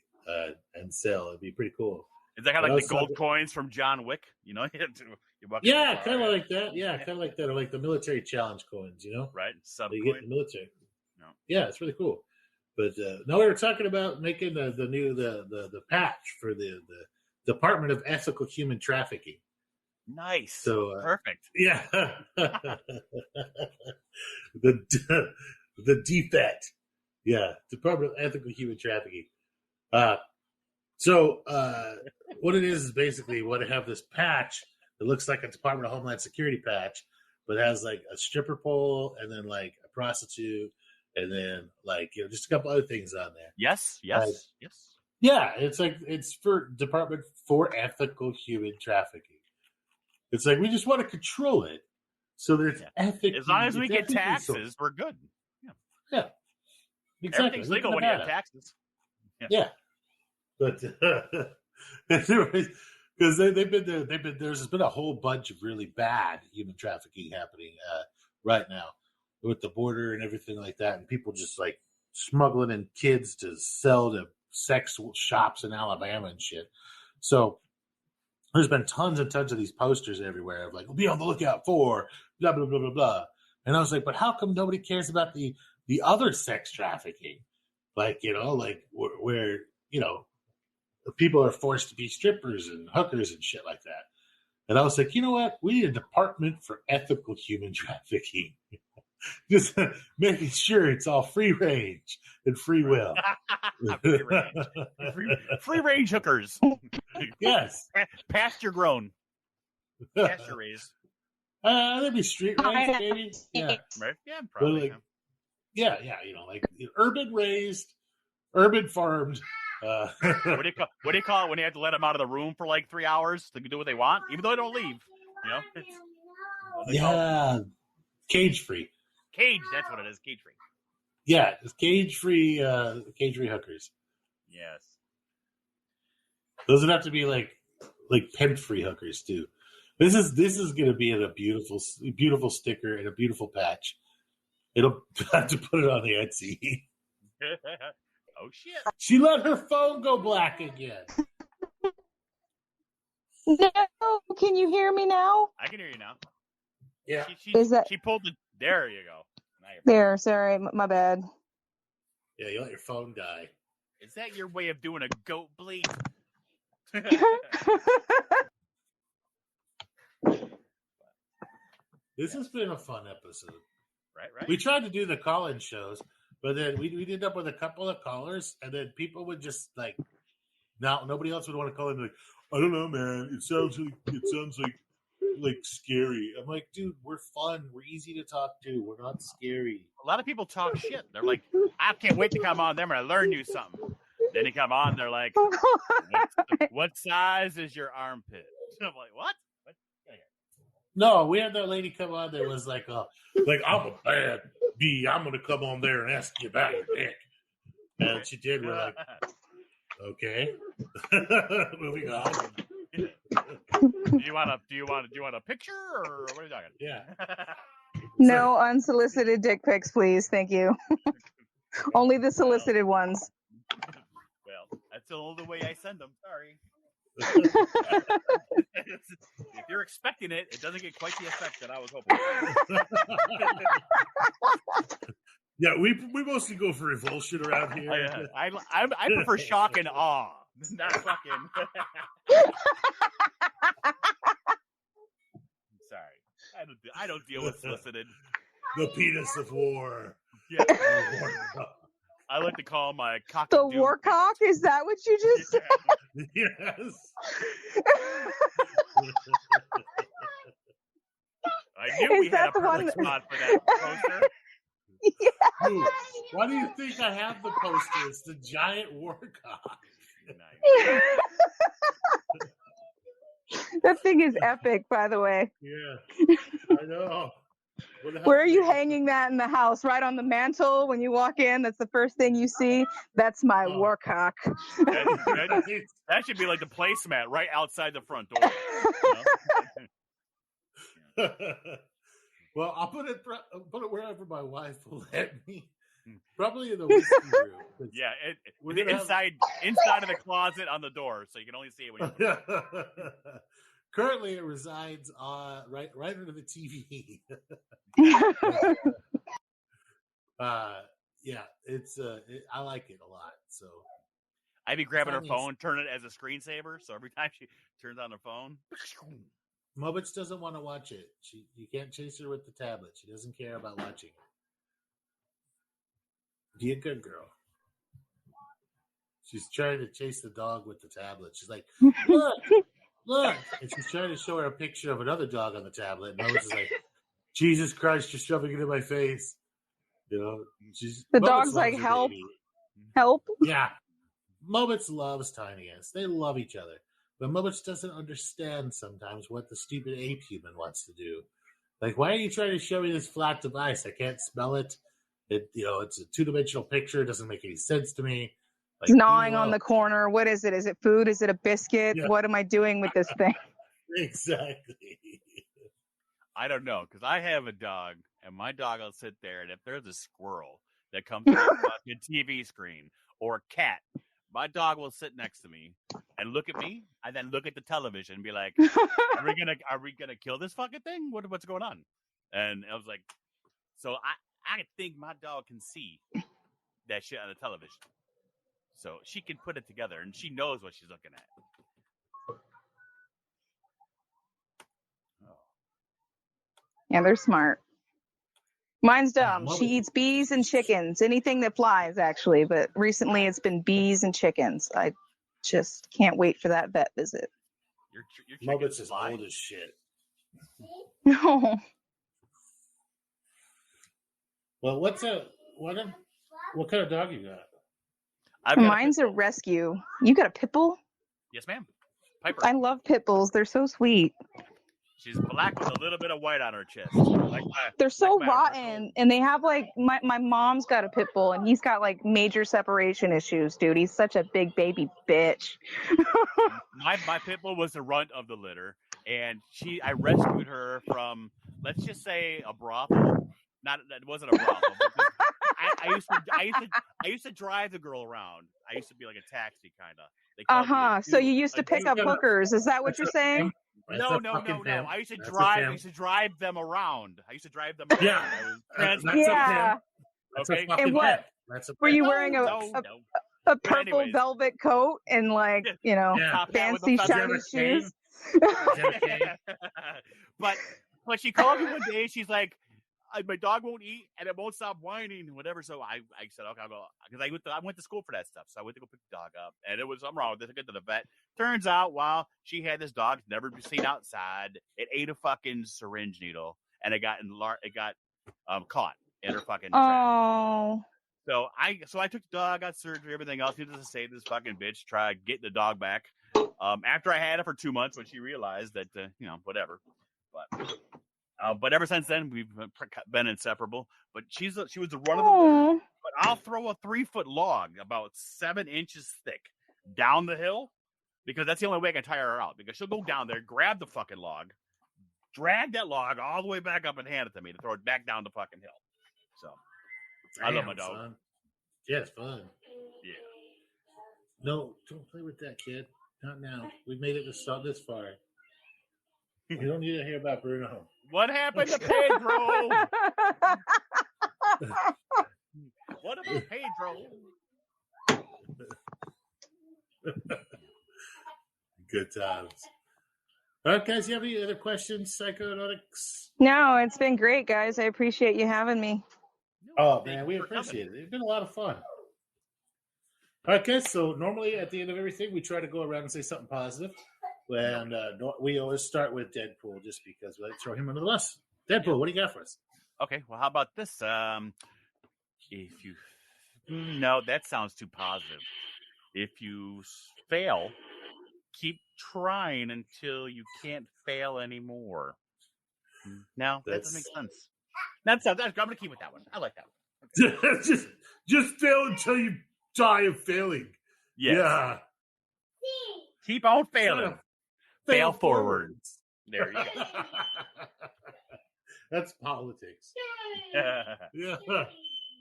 and sell. It'd be pretty cool. Is that kind of like the gold coins from John Wick? You know, yeah, kind of like that. Yeah, kind of like that, or like the military challenge coins. You know, right? Sub you get in the military. No. Yeah, it's really cool. But no, we were talking about making the patch for the Department of Ethical Human Trafficking. Nice. So perfect. Yeah. the DFAT. Yeah, Department of Ethical Human Trafficking. So what it is basically what I have this patch that looks like a Department of Homeland Security patch, but has like a stripper pole and then like a prostitute and then like just a couple other things on there. Yes. Yeah, it's for Department for Ethical Human Trafficking. It's like we just want to control it so that it's ethical. As long as we get taxes, we're good. Yeah. Exactly. Everything's legal when you have taxes. Yeah. But because there's been a whole bunch of really bad human trafficking happening right now with the border and everything like that, and people just like smuggling in kids to sell to sex shops in Alabama and shit. So there's been tons and tons of these posters everywhere of like, be on the lookout for blah, blah, blah, blah, blah. And I was like, but how come nobody cares about the other sex trafficking? Like, like where people are forced to be strippers and hookers and shit like that. And I was like, you know what? We need a Department for Ethical Human Trafficking. Just making sure it's all free range and free will. free range hookers. Yes. Pasture grown. Pasture raised. They'd be street raised, maybe. Yeah. Right? Yeah, probably. Like, yeah, like urban raised, urban farmed. What do you call it when you have to let them out of the room for like 3 hours to do what they want, even though they don't leave? Yeah, cage free. Cage, that's what it is. Cage free. Yeah, it's cage free hookers. Yes. Those would have to be like pen free hookers too. This is going to be in a beautiful sticker and a beautiful patch. It'll have to put it on the Etsy. Oh shit! She let her phone go black again. No, can you hear me now? I can hear you now. Yeah. She pulled the. There you go. There, sorry, my bad. Yeah, you let your phone die. Is that your way of doing a goat bleed? This has been a fun episode. Right. We tried to do the call-in shows, but then we ended up with a couple of callers, and then people would just like, now nobody else would want to call in. Like, I don't know, man. It sounds like scary. I'm like, dude, we're fun. We're easy to talk to. We're not scary. A lot of people talk shit. They're like, I can't wait to come on there and learn you something. Then they come on, they're like, what size is your armpit? I'm like, what? No, we had that lady come on that was like, I'm a bad bee. I'm going to come on there and ask you about your dick. And she did. We're like, okay. Moving on. Do you want a picture or what are you talking? Yeah. No unsolicited dick pics, please. Thank you. Only the solicited ones. Well, that's the only way I send them. Sorry. If you're expecting it, it doesn't get quite the effect that I was hoping. Yeah, we mostly go for revulsion around here. I prefer shock and awe, not fucking. Sorry, I don't deal with solicited. The penis of war. Yeah. I like to call my cock. The war cock? Is that what you just said? Yes. knew we Is had that a the one perfect spot for that poster. Yeah. Dude, why do you think I have the poster? It's the giant warcock. Nice. That thing is epic, by the way. Yeah, I know. Where are you hanging that in the house? Right on the mantle when you walk in? That's the first thing you see? That's my warcock. That should be like the placemat right outside the front door. You know? Well, I'll put it wherever my wife will let me. Probably in the whiskey room. Yeah, We're the gonna inside of the closet on the door, so you can only see it when you. Currently, it resides right under the TV. Yeah, it's I like it a lot. So I'd be grabbing her phone, turn it as a screensaver, so every time she turns on her phone. Mobitz doesn't want to watch it. You can't chase her with the tablet. She doesn't care about watching it. Be a good girl. She's trying to chase the dog with the tablet. She's like, look. And she's trying to show her a picture of another dog on the tablet. And Mobitz is like, Jesus Christ, you're shoving it in my face. You know, the dog's like, help. Baby. Help. Yeah. Mobitz loves Tiny Ants. They love each other. But Mobitz doesn't understand sometimes what the stupid ape human wants to do. Like, why are you trying to show me this flat device? I can't spell it. It's a two-dimensional picture. It doesn't make any sense to me. Like, it's gnawing on the corner. What is it? Is it food? Is it a biscuit? Yeah. What am I doing with this thing? Exactly. I don't know, because I have a dog, and my dog will sit there, and if there's a squirrel that comes to the fucking TV screen or a cat, my dog will sit next to me and look at me, and then look at the television and be like, "Are we gonna kill this fucking thing? What's going on?" And I was like, so I think my dog can see that shit on the television. So she can put it together, and she knows what she's looking at. Oh. Yeah, they're smart. Mine's dumb. She eats bees and chickens, anything that flies, actually. But recently it's been bees and chickens. I just can't wait for that vet visit. Your Mobitz is old as shit. No. Well, what kind of dog you got? Mine's a rescue. You got a pit bull? Yes, ma'am. Piper. I love pit bulls. They're so sweet. She's black with a little bit of white on her chest. They're so rotten, and they have like my mom's got a pit bull, and he's got like major separation issues, dude. He's such a big baby bitch. my pit bull was the runt of the litter, and I rescued her from, let's just say, a brothel. It wasn't a brothel. But I used to drive the girl around. I used to be like a taxi kind of. So you used to pick up hookers? Is that what you're saying? No. I used to drive them around. Yeah. Yeah. Okay. And what? Were you wearing a purple velvet coat and fancy shiny shoes? But she called me one day. She's like, my dog won't eat and it won't stop whining and whatever. So I said, okay, I'll go, because I went to school for that stuff. So I went to go pick the dog up, and it was something wrong with it. I get to the vet. Turns out, while she had this dog never been seen outside, it ate a fucking syringe needle, and it got caught in her fucking trap. So I took the dog, got surgery, everything else, needed to save this fucking bitch, try getting the dog back. After I had it for 2 months, when she realized that whatever, but ever since then, we've been inseparable. But she was the run of the litter. But I'll throw a 3-foot log about 7 inches thick down the hill, because that's the only way I can tire her out. Because she'll go down there, grab the fucking log, drag that log all the way back up and hand it to me to throw it back down the fucking hill. So I love my dog. Son. Yeah, it's fun. Yeah. No, don't play with that, kid. Not now. We made it this far. You don't need to hear about Bruno. What happened to Pedro? What about Pedro? Good times. All right, guys, you have any other questions, Psychonautics? No, it's been great, guys. I appreciate you having me. Oh, man, we appreciate it. It's been a lot of fun. All right, guys, so normally at the end of everything, we try to go around and say something positive. And we always start with Deadpool just because we like to throw him under the bus. Deadpool, what do you got for us? Okay, well, how about this? If you... No, that sounds too positive. If you fail, keep trying until you can't fail anymore. No, that doesn't make sense. I'm going to keep with that one. I like that one. Okay. just fail until you die of failing. Yes. Yeah. Keep on failing. Fail forward. There you go. That's politics. Yeah.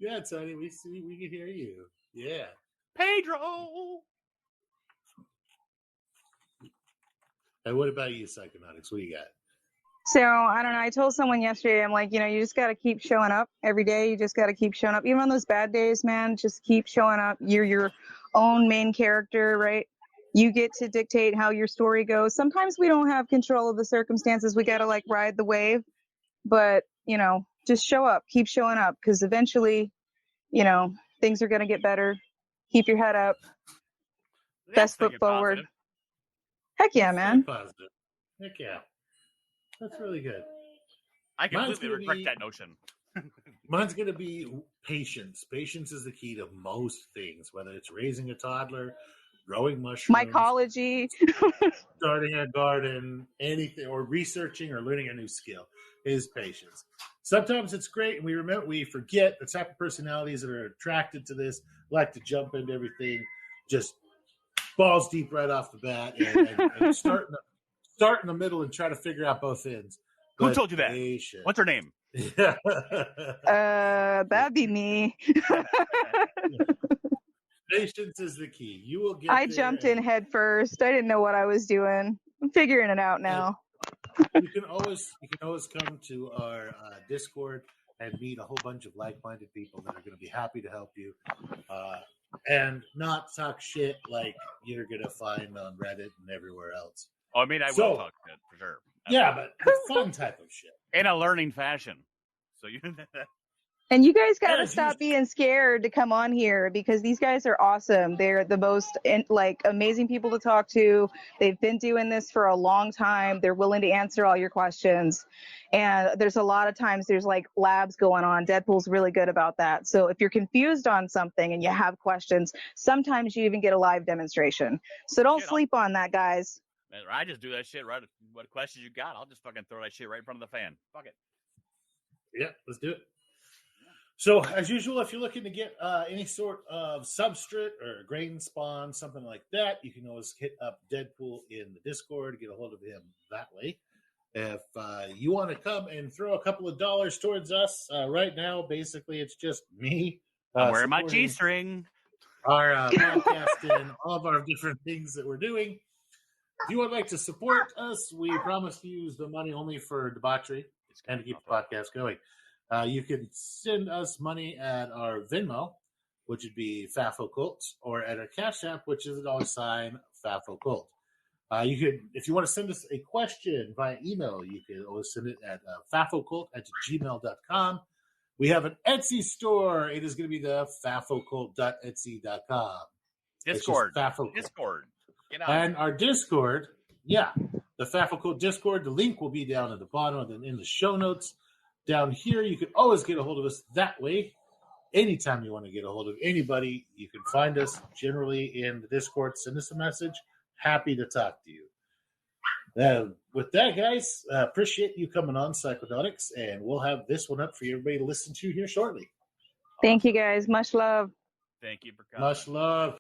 Yeah, Tony, we can hear you. Yeah. Pedro. And what about you, Psychonautics? What do you got? So, I don't know. I told someone yesterday, I'm like, you just got to keep showing up every day. You just got to keep showing up. Even on those bad days, man, just keep showing up. You're your own main character, right? You get to dictate how your story goes. Sometimes we don't have control of the circumstances. We got to ride the wave. But, just show up. Keep showing up because eventually, things are going to get better. Keep your head up. Best foot forward. Positive. Heck yeah, man. Positive. Heck yeah. That's really good. I completely regret that notion. Mine's going to be patience. Patience is the key to most things, whether it's raising a toddler, growing mushrooms, mycology, starting a garden, anything, or researching or learning a new skill is patience. Sometimes it's great, and we forget the type of personalities that are attracted to this, like to jump into everything, just balls deep right off the bat, and start in the middle and try to figure out both ends. Who told you that? Patience. What's her name? That'd be me. Patience is the key. You will get. I jumped in head first. I didn't know what I was doing. I'm figuring it out now. You can always come to our Discord and meet a whole bunch of like-minded people that are going to be happy to help you, and not talk shit like you're going to find on Reddit and everywhere else. Oh, I mean, I will talk shit for sure. Yeah, but it's fun type of shit. In a learning fashion. So you. And you guys got to stop being scared to come on here because these guys are awesome. They're the most amazing people to talk to. They've been doing this for a long time. They're willing to answer all your questions. And there's a lot of times there's labs going on. Deadpool's really good about that. So if you're confused on something and you have questions, sometimes you even get a live demonstration. So don't sleep on that, guys. Man, I just do that shit right. What questions you got? I'll just fucking throw that shit right in front of the fan. Fuck it. Yeah, let's do it. So, as usual, if you're looking to get any sort of substrate or grain spawn, something like that, you can always hit up Deadpool in the Discord, get a hold of him that way. If you want to come and throw a couple of dollars towards us, right now, basically, it's just me. I'm wearing my G-string. Our podcast and all of our different things that we're doing. If you would like to support us, we promise to use the money only for debauchery and to keep the podcast going. You can send us money at our Venmo, which would be FAFO Cult, or at our Cash App, which is $FAFO Cult. You could, if you want to send us a question via email, you can always send it at fafocult@gmail.com. We have an Etsy store. It is going to be the fafocult.etsy.com. Discord. Discord. And our Discord, the FAFO Cult Discord, the link will be down at the bottom in the show notes. Down here, you can always get a hold of us that way. Anytime you want to get a hold of anybody, you can find us generally in the Discord. Send us a message. Happy to talk to you. With that, guys, appreciate you coming on, Psychonautics, and we'll have this one up for everybody to listen to here shortly. Thank you, guys. Much love. Thank you for coming. Much love.